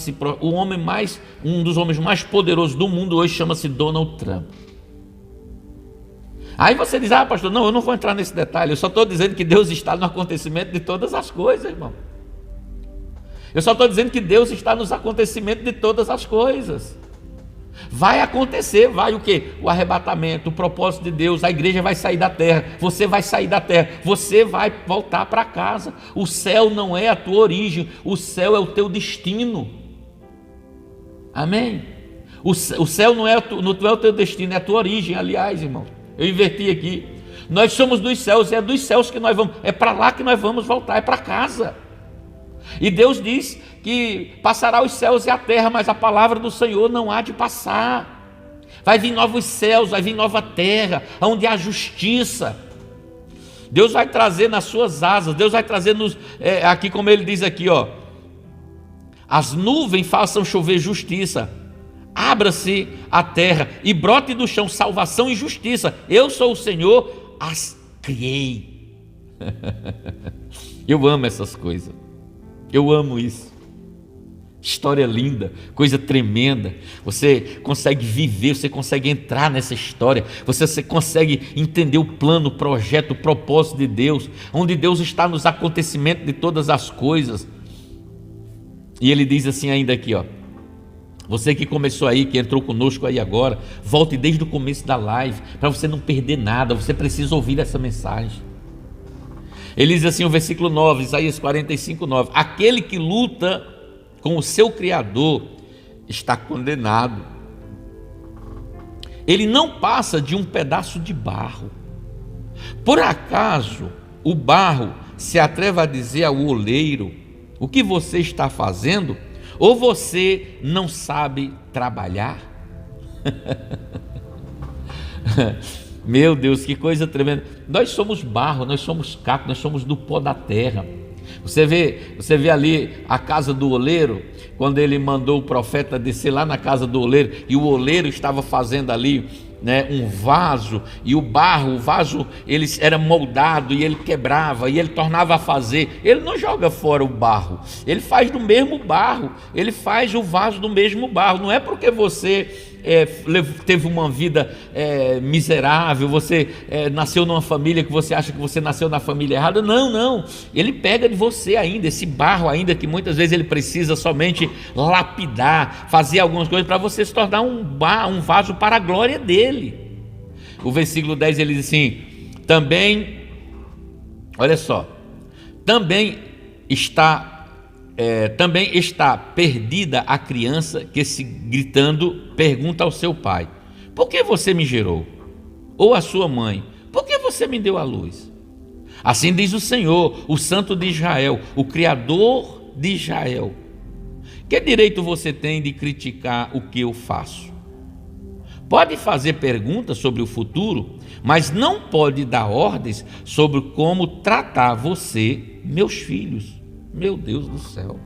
um dos homens mais poderosos do mundo hoje chama-se Donald Trump. Aí você diz, pastor, não, eu não vou entrar nesse detalhe, eu só estou dizendo que Deus está no acontecimento de todas as coisas, irmão. Eu só estou dizendo que Deus está nos acontecimentos de todas as coisas. Vai acontecer, vai o quê? O arrebatamento, o propósito de Deus, a igreja vai sair da terra, você vai sair da terra, você vai voltar para casa. O céu não é a tua origem, o céu é o teu destino. Amém? O céu não é o teu destino, é a tua origem, aliás, irmão. Eu inverti aqui. Nós somos dos céus, é dos céus que nós vamos, é para lá que nós vamos voltar, é para casa. E Deus diz que passará os céus e a terra, mas a palavra do Senhor não há de passar. Vai vir novos céus, vai vir nova terra, onde há justiça. Deus vai trazer nas suas asas, Deus vai trazer aqui como ele diz aqui, as nuvens façam chover justiça, abra-se a terra e brote do chão salvação e justiça. Eu sou o Senhor, as criei. Eu amo essas coisas. Eu amo isso. História linda, coisa tremenda. Você consegue viver, você consegue entrar nessa história, você consegue entender o plano, o projeto, o propósito de Deus, onde Deus está nos acontecimentos de todas as coisas. E ele diz assim ainda aqui, você que começou aí, que entrou conosco aí agora, volte desde o começo da live, para você não perder nada, você precisa ouvir essa mensagem. Ele diz assim, o versículo 9, Isaías 45, 9, aquele que luta com o seu Criador está condenado. Ele não passa de um pedaço de barro. Por acaso o barro se atreve a dizer ao oleiro, o que você está fazendo? Ou você não sabe trabalhar? Meu Deus, que coisa tremenda. Nós somos barro, nós somos caco, nós somos do pó da terra. Você vê ali a casa do oleiro, quando ele mandou o profeta descer lá na casa do oleiro, e o oleiro estava fazendo ali, um vaso, e o vaso ele era moldado, e ele quebrava, e ele tornava a fazer. Ele não joga fora o barro, ele faz do mesmo barro, ele faz o vaso do mesmo barro. Não é porque você teve uma vida miserável, você nasceu numa família que você acha que você nasceu na família errada. Não, ele pega de você ainda, esse barro ainda, que muitas vezes ele precisa somente lapidar, fazer algumas coisas para você se tornar um vaso para a glória dele. O versículo 10 ele diz assim, também, olha só, também está perdida a criança que, se gritando, pergunta ao seu pai: por que você me gerou? Ou a sua mãe: por que você me deu à luz? Assim diz o Senhor, o Santo de Israel, o Criador de Israel: que direito você tem de criticar o que eu faço? Pode fazer perguntas sobre o futuro, mas não pode dar ordens sobre como tratar você, meus filhos. Meu Deus do céu.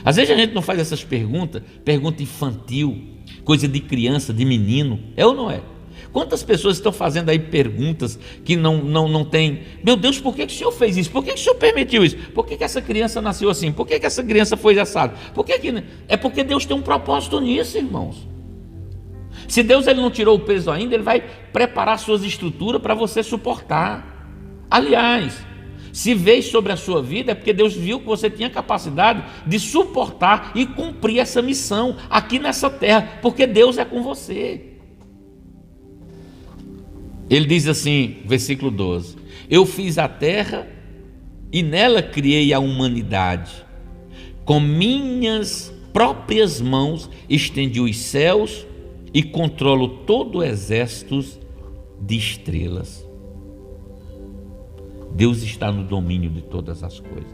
Às vezes a gente não faz essas perguntas, pergunta infantil, coisa de criança, de menino, é ou não é? Quantas pessoas estão fazendo aí perguntas que não tem? Meu Deus, por que o Senhor fez isso? Por que o Senhor permitiu isso? Por que essa criança nasceu assim? Por que essa criança foi assada? É porque Deus tem um propósito nisso, irmãos. Se Deus ele não tirou o peso ainda, Ele vai preparar suas estruturas para você suportar. Aliás, se veio sobre a sua vida, é porque Deus viu que você tinha capacidade de suportar e cumprir essa missão aqui nessa terra, porque Deus é com você. Ele diz assim, versículo 12: eu fiz a terra e nela criei a humanidade. Com minhas próprias mãos estendi os céus e controlo todo o exército de estrelas. Deus está no domínio de todas as coisas.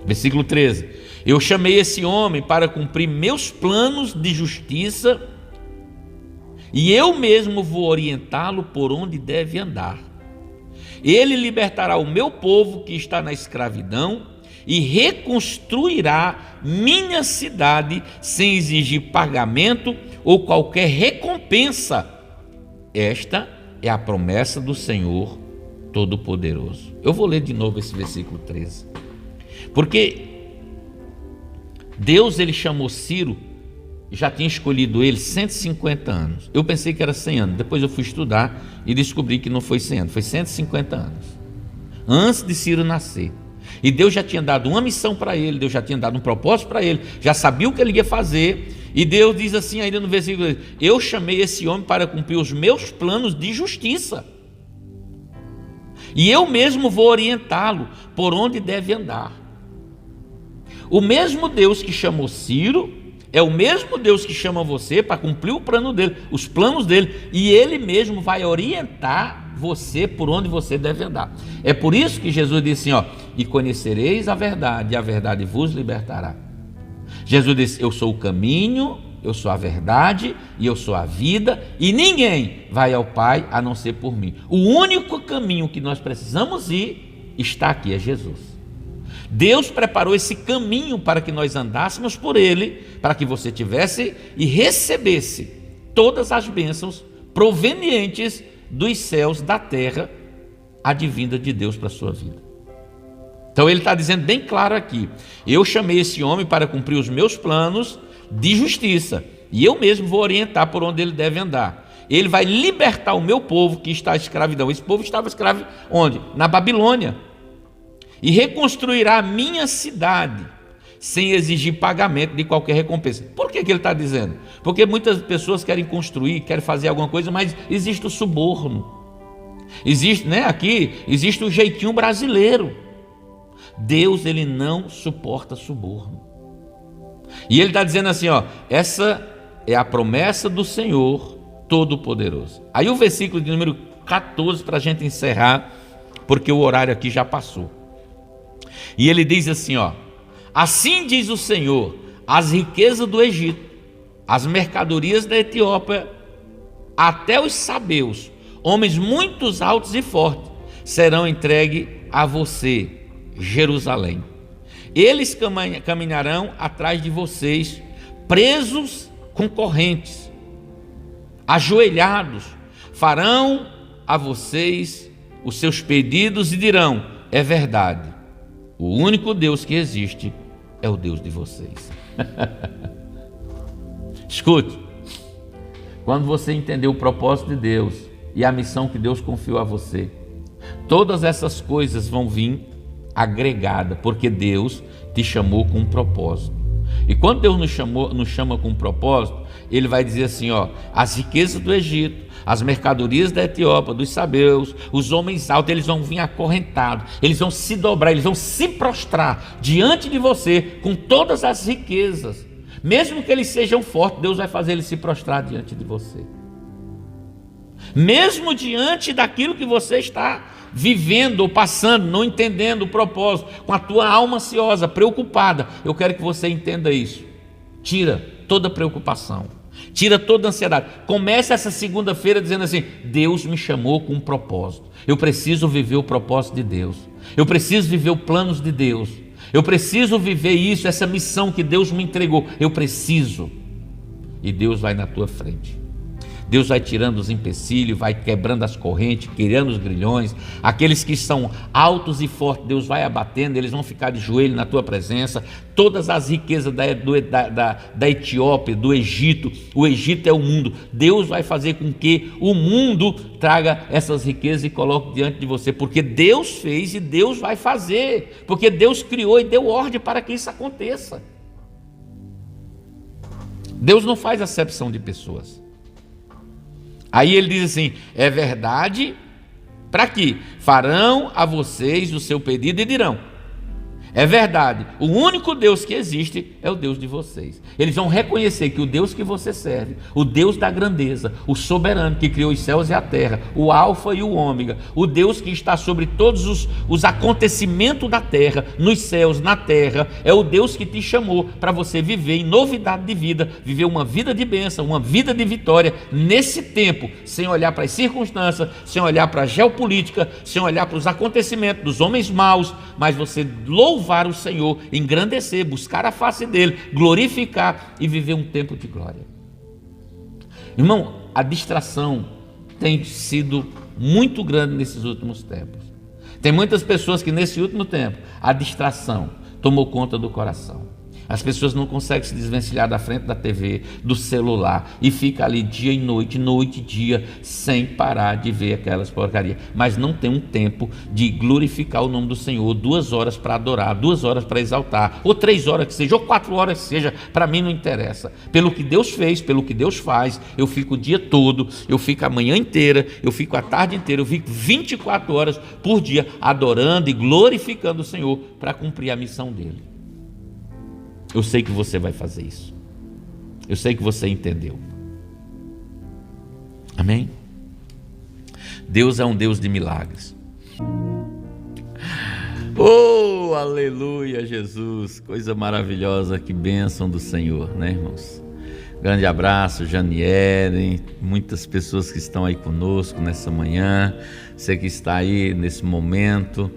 Versículo 13: eu chamei esse homem para cumprir meus planos de justiça, e eu mesmo vou orientá-lo por onde deve andar. Ele libertará o meu povo que está na escravidão e reconstruirá minha cidade sem exigir pagamento ou qualquer recompensa. Esta é a promessa do Senhor Todo-Poderoso. Eu vou ler de novo esse versículo 13. Porque Deus ele chamou Ciro, já tinha escolhido ele 150 anos. Eu pensei que era 100 anos, depois eu fui estudar e descobri que não foi 100 anos, foi 150 anos. Antes de Ciro nascer. E Deus já tinha dado uma missão para ele, Deus já tinha dado um propósito para ele, já sabia o que ele ia fazer. E Deus diz assim ainda no versículo: eu chamei esse homem para cumprir os meus planos de justiça, e eu mesmo vou orientá-lo por onde deve andar. O mesmo Deus que chamou Ciro é o mesmo Deus que chama você para cumprir o plano dele, os planos dele, e ele mesmo vai orientar você por onde você deve andar. É por isso que Jesus disse assim, e conhecereis a verdade, e a verdade vos libertará. Jesus disse: eu sou o caminho, eu sou a verdade e eu sou a vida, e ninguém vai ao Pai a não ser por mim. O único caminho que nós precisamos ir está aqui, é Jesus. Deus preparou esse caminho para que nós andássemos por ele, para que você tivesse e recebesse todas as bênçãos provenientes dos céus, da terra, advinda de Deus para a sua vida. Então ele está dizendo bem claro aqui: eu chamei esse homem para cumprir os meus planos de justiça, e eu mesmo vou orientar por onde ele deve andar. Ele vai libertar o meu povo que está à escravidão. Esse povo estava escravo onde? Na Babilônia. E reconstruirá a minha cidade sem exigir pagamento de qualquer recompensa. Por que ele está dizendo? Porque muitas pessoas querem construir, querem fazer alguma coisa, mas existe o suborno. Existe, aqui existe o jeitinho brasileiro. Deus, ele não suporta suborno. E ele está dizendo assim, essa é a promessa do Senhor Todo-Poderoso. Aí o versículo de número 14, para a gente encerrar, porque o horário aqui já passou. E ele diz assim, assim diz o Senhor: as riquezas do Egito, as mercadorias da Etiópia, até os sabeus, homens muito altos e fortes, serão entregues a você, Jerusalém. Eles caminharão atrás de vocês, presos com correntes, ajoelhados, farão a vocês os seus pedidos e dirão: é verdade, o único Deus que existe é o Deus de vocês. Escute, quando você entender o propósito de Deus e a missão que Deus confiou a você, todas essas coisas vão vir agregada, porque Deus te chamou com um propósito. E quando Deus nos chama com um propósito, ele vai dizer assim, ó, as riquezas do Egito, as mercadorias da Etiópia, dos sabeus, os homens altos, eles vão vir acorrentados, eles vão se dobrar, eles vão se prostrar diante de você com todas as riquezas. Mesmo que eles sejam fortes, Deus vai fazer eles se prostrar diante de você. Mesmo diante daquilo que você está vivendo ou passando, não entendendo o propósito, com a tua alma ansiosa, preocupada, eu quero que você entenda isso. Tira toda preocupação, tira toda ansiedade. Comece essa segunda-feira dizendo assim: Deus me chamou com um propósito, eu preciso viver o propósito de Deus, eu preciso viver os planos de Deus, eu preciso viver isso, essa missão que Deus me entregou, eu preciso. E Deus vai na tua frente. Deus vai tirando os empecilhos, vai quebrando as correntes, criando os grilhões. Aqueles que são altos e fortes, Deus vai abatendo, eles vão ficar de joelho na tua presença. Todas as riquezas da Etiópia, do Egito, o Egito é o mundo. Deus vai fazer com que o mundo traga essas riquezas e coloque diante de você, porque Deus fez e Deus vai fazer, porque Deus criou e deu ordem para que isso aconteça. Deus não faz acepção de pessoas. Aí ele diz assim: é verdade, para que farão a vocês o seu pedido e dirão: é verdade, o único Deus que existe é o Deus de vocês. Eles vão reconhecer que o Deus que você serve, o Deus da grandeza, o soberano que criou os céus e a terra, o alfa e o ômega, o Deus que está sobre todos os acontecimentos da terra, nos céus, na terra, é o Deus que te chamou para você viver em novidade de vida, viver uma vida de bênção, uma vida de vitória, nesse tempo, sem olhar para as circunstâncias, sem olhar para a geopolítica, sem olhar para os acontecimentos dos homens maus, mas você louvar o Senhor, engrandecer, buscar a face dele, glorificar e viver um tempo de glória. Irmão, a distração tem sido muito grande nesses últimos tempos. Tem muitas pessoas que nesse último tempo a distração tomou conta do coração. As pessoas não conseguem se desvencilhar da frente da TV, do celular, e fica ali dia e noite, noite e dia, sem parar de ver aquelas porcarias. Mas não tem um tempo de glorificar o nome do Senhor, 2 horas para adorar, 2 horas para exaltar, ou 3 horas que seja, ou 4 horas que seja, para mim não interessa. Pelo que Deus fez, pelo que Deus faz, eu fico o dia todo, eu fico a manhã inteira, eu fico a tarde inteira, eu fico 24 horas por dia adorando e glorificando o Senhor para cumprir a missão dele. Eu sei que você vai fazer isso. Eu sei que você entendeu. Amém? Deus é um Deus de milagres. Oh, aleluia, Jesus. Coisa maravilhosa, que bênção do Senhor, né, irmãos? Grande abraço, Janiele, muitas pessoas que estão aí conosco nessa manhã. Você que está aí nesse momento,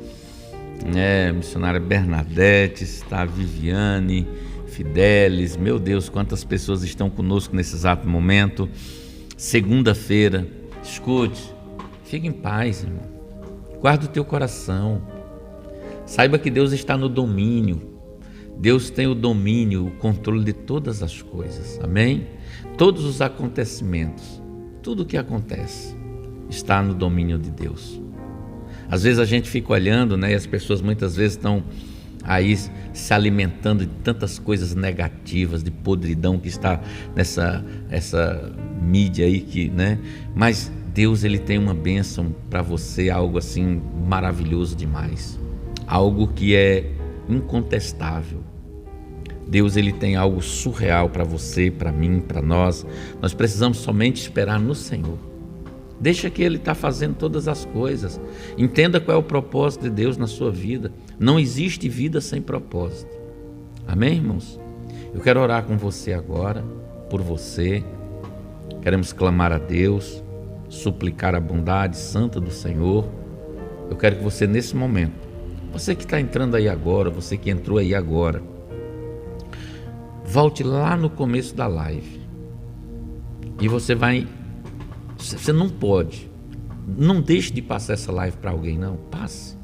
missionária Bernadette, está a Viviane, Fidelis, meu Deus, quantas pessoas estão conosco nesse exato momento. Segunda-feira, escute, fique em paz, irmão. Guarda o teu coração. Saiba que Deus está no domínio. Deus tem o domínio, o controle de todas as coisas. Amém? Todos os acontecimentos, tudo o que acontece está no domínio de Deus. Às vezes a gente fica olhando, e as pessoas muitas vezes estão aí se alimentando de tantas coisas negativas, de podridão que está essa mídia aí, mas Deus, ele tem uma bênção para você, algo assim maravilhoso demais, algo que é incontestável. Deus, ele tem algo surreal para você, para mim, para nós. Nós precisamos somente esperar no Senhor. Deixa que ele está fazendo todas as coisas. Entenda qual é o propósito de Deus na sua vida. Não existe vida sem propósito. Amém, irmãos? Eu quero orar com você agora, por você. Queremos clamar a Deus, suplicar a bondade santa do Senhor. Eu quero que você, nesse momento, você que está entrando aí agora, você que entrou aí agora, volte lá no começo da live. E você não pode, não deixe de passar essa live para alguém, não. Passe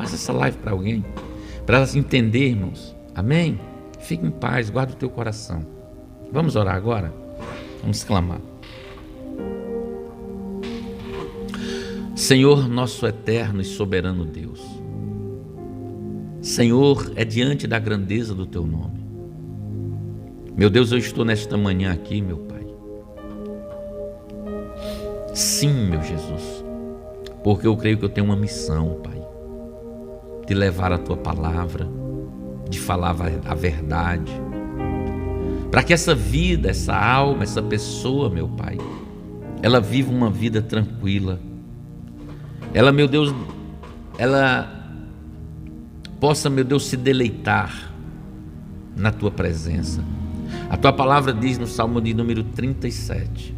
essa live para alguém, para elas entender, irmãos. Amém? Fique em paz, guarda o teu coração. Vamos orar agora? Vamos clamar. Senhor, nosso eterno e soberano Deus, Senhor, é diante da grandeza do teu nome. Meu Deus, eu estou nesta manhã aqui, meu Pai, Sim, meu Jesus, porque eu creio que eu tenho uma missão, Pai, de levar a Tua palavra, de falar a verdade, para que essa vida, essa alma, essa pessoa, meu Pai, ela viva uma vida tranquila. Ela, meu Deus, ela possa, meu Deus, se deleitar na Tua presença. A Tua palavra diz no Salmo de número 37,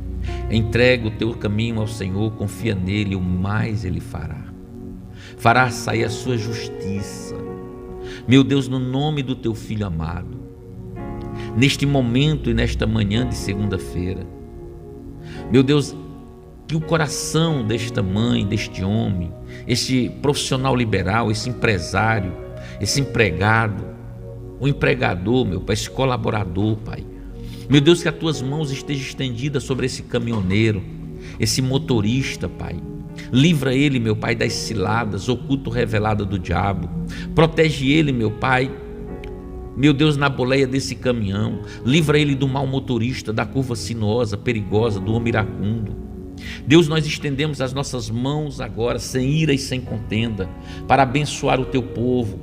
entrega o teu caminho ao Senhor, confia nele, o mais Ele fará. Fará sair a sua justiça. Meu Deus, no nome do Teu Filho amado, neste momento e nesta manhã de segunda-feira, meu Deus, que o coração desta mãe, deste homem, este profissional liberal, esse empresário, esse empregado, o empregador, meu Pai, esse colaborador, Pai, meu Deus, que as Tuas mãos estejam estendidas sobre esse caminhoneiro, esse motorista, Pai. Livra ele, meu Pai, das ciladas, oculto revelada do diabo. Protege ele, meu Pai, meu Deus, na boleia desse caminhão. Livra ele do mau motorista, da curva sinuosa, perigosa, do homem iracundo. Deus, nós estendemos as nossas mãos agora, sem ira e sem contenda, para abençoar o Teu povo,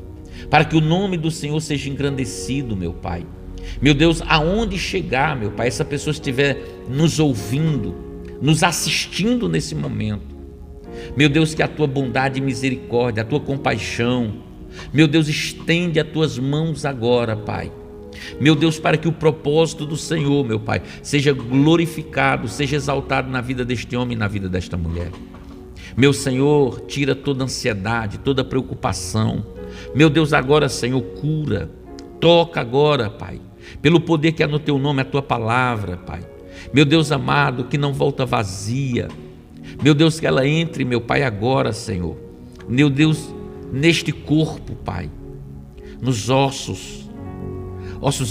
para que o nome do Senhor seja engrandecido, meu Pai. Meu Deus, aonde chegar, meu Pai, essa pessoa estiver nos ouvindo, nos assistindo nesse momento, meu Deus, que a Tua bondade e misericórdia, a Tua compaixão, meu Deus, estende as Tuas mãos agora, Pai. Meu Deus, para que o propósito do Senhor, meu Pai, seja glorificado, seja exaltado na vida deste homem e na vida desta mulher. Meu Senhor, tira toda ansiedade, toda preocupação. Meu Deus, agora, Senhor, cura. Toca agora, Pai, pelo poder que há no Teu nome, a Tua palavra, Pai. Meu Deus amado, que não volta vazia. Meu Deus, que ela entre, meu Pai, agora, Senhor. Meu Deus, neste corpo, Pai, nos ossos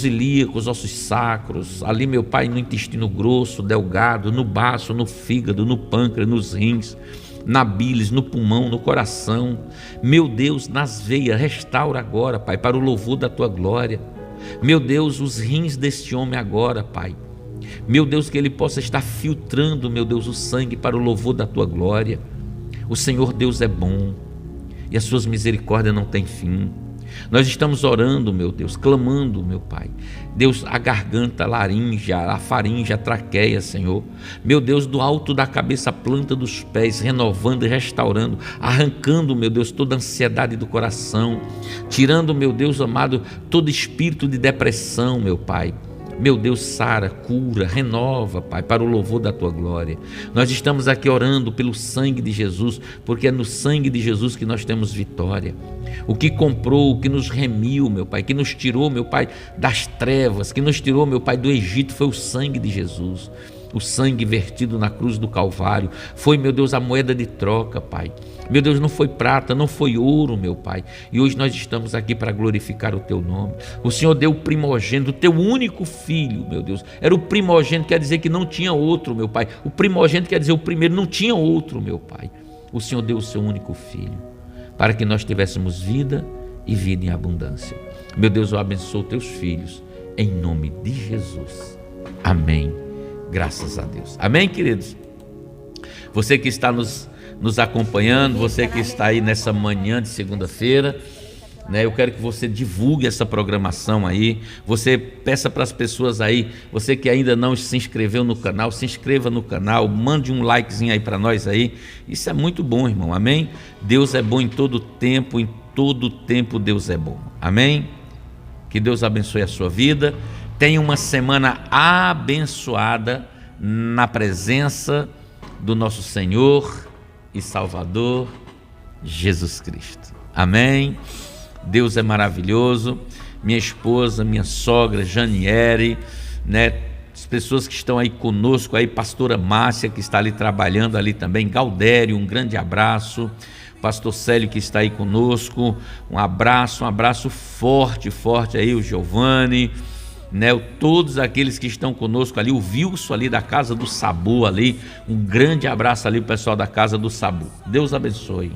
ilíacos, ossos sacros, ali, meu Pai, no intestino grosso, delgado, no baço, no fígado, no pâncreas, nos rins, na bilis, no pulmão, no coração. Meu Deus, nas veias, restaura agora, Pai, para o louvor da Tua glória. Meu Deus, os rins deste homem agora, Pai. Meu Deus, que ele possa estar filtrando, meu Deus, o sangue para o louvor da Tua glória. O Senhor Deus é bom e as Suas misericórdias não têm fim. Nós estamos orando, meu Deus, clamando, meu Pai. Deus, a garganta, a laringe, a faringe, a traqueia, Senhor. Meu Deus, do alto da cabeça, a planta dos pés, renovando e restaurando, arrancando, meu Deus, toda a ansiedade do coração, tirando, meu Deus amado, todo espírito de depressão, meu Pai. Meu Deus, sara, cura, renova, Pai, para o louvor da Tua glória. Nós estamos aqui orando pelo sangue de Jesus, porque é no sangue de Jesus que nós temos vitória. O que comprou, o que nos remiu, meu Pai, que nos tirou, meu Pai, das trevas, que nos tirou, meu Pai, do Egito, foi o sangue de Jesus. O sangue vertido na cruz do Calvário foi, meu Deus, a moeda de troca, Pai. Meu Deus, não foi prata, não foi ouro, meu Pai. E hoje nós estamos aqui para glorificar o Teu nome. O Senhor deu o primogênito, o Teu único filho, meu Deus. Era o primogênito, quer dizer que não tinha outro, meu Pai. O primogênito quer dizer o primeiro, não tinha outro, meu Pai. O Senhor deu o Seu único filho, para que nós tivéssemos vida e vida em abundância. Meu Deus, eu abençoo Teus filhos, em nome de Jesus. Amém. Graças a Deus. Amém, queridos? Você que está nos acompanhando, você que está aí nessa manhã de segunda-feira, né, eu quero que você divulgue essa programação aí, você peça para as pessoas aí, você que ainda não se inscreveu no canal, se inscreva no canal, mande um likezinho aí para nós aí, isso é muito bom, irmão, amém? Deus é bom em todo tempo Deus é bom, amém? Que Deus abençoe a sua vida, tenha uma semana abençoada na presença do nosso Senhor e Salvador Jesus Cristo, amém? Deus é maravilhoso. Minha esposa, minha sogra Janiere, né? As pessoas que estão aí conosco, aí pastora Márcia que está ali trabalhando ali também, Galdério, um grande abraço, pastor Célio que está aí conosco, um abraço forte aí, o Giovanni, né? Todos aqueles que estão conosco ali, o Wilson ali da Casa do Sabu ali, um grande abraço ali pro pessoal da Casa do Sabu. Deus abençoe.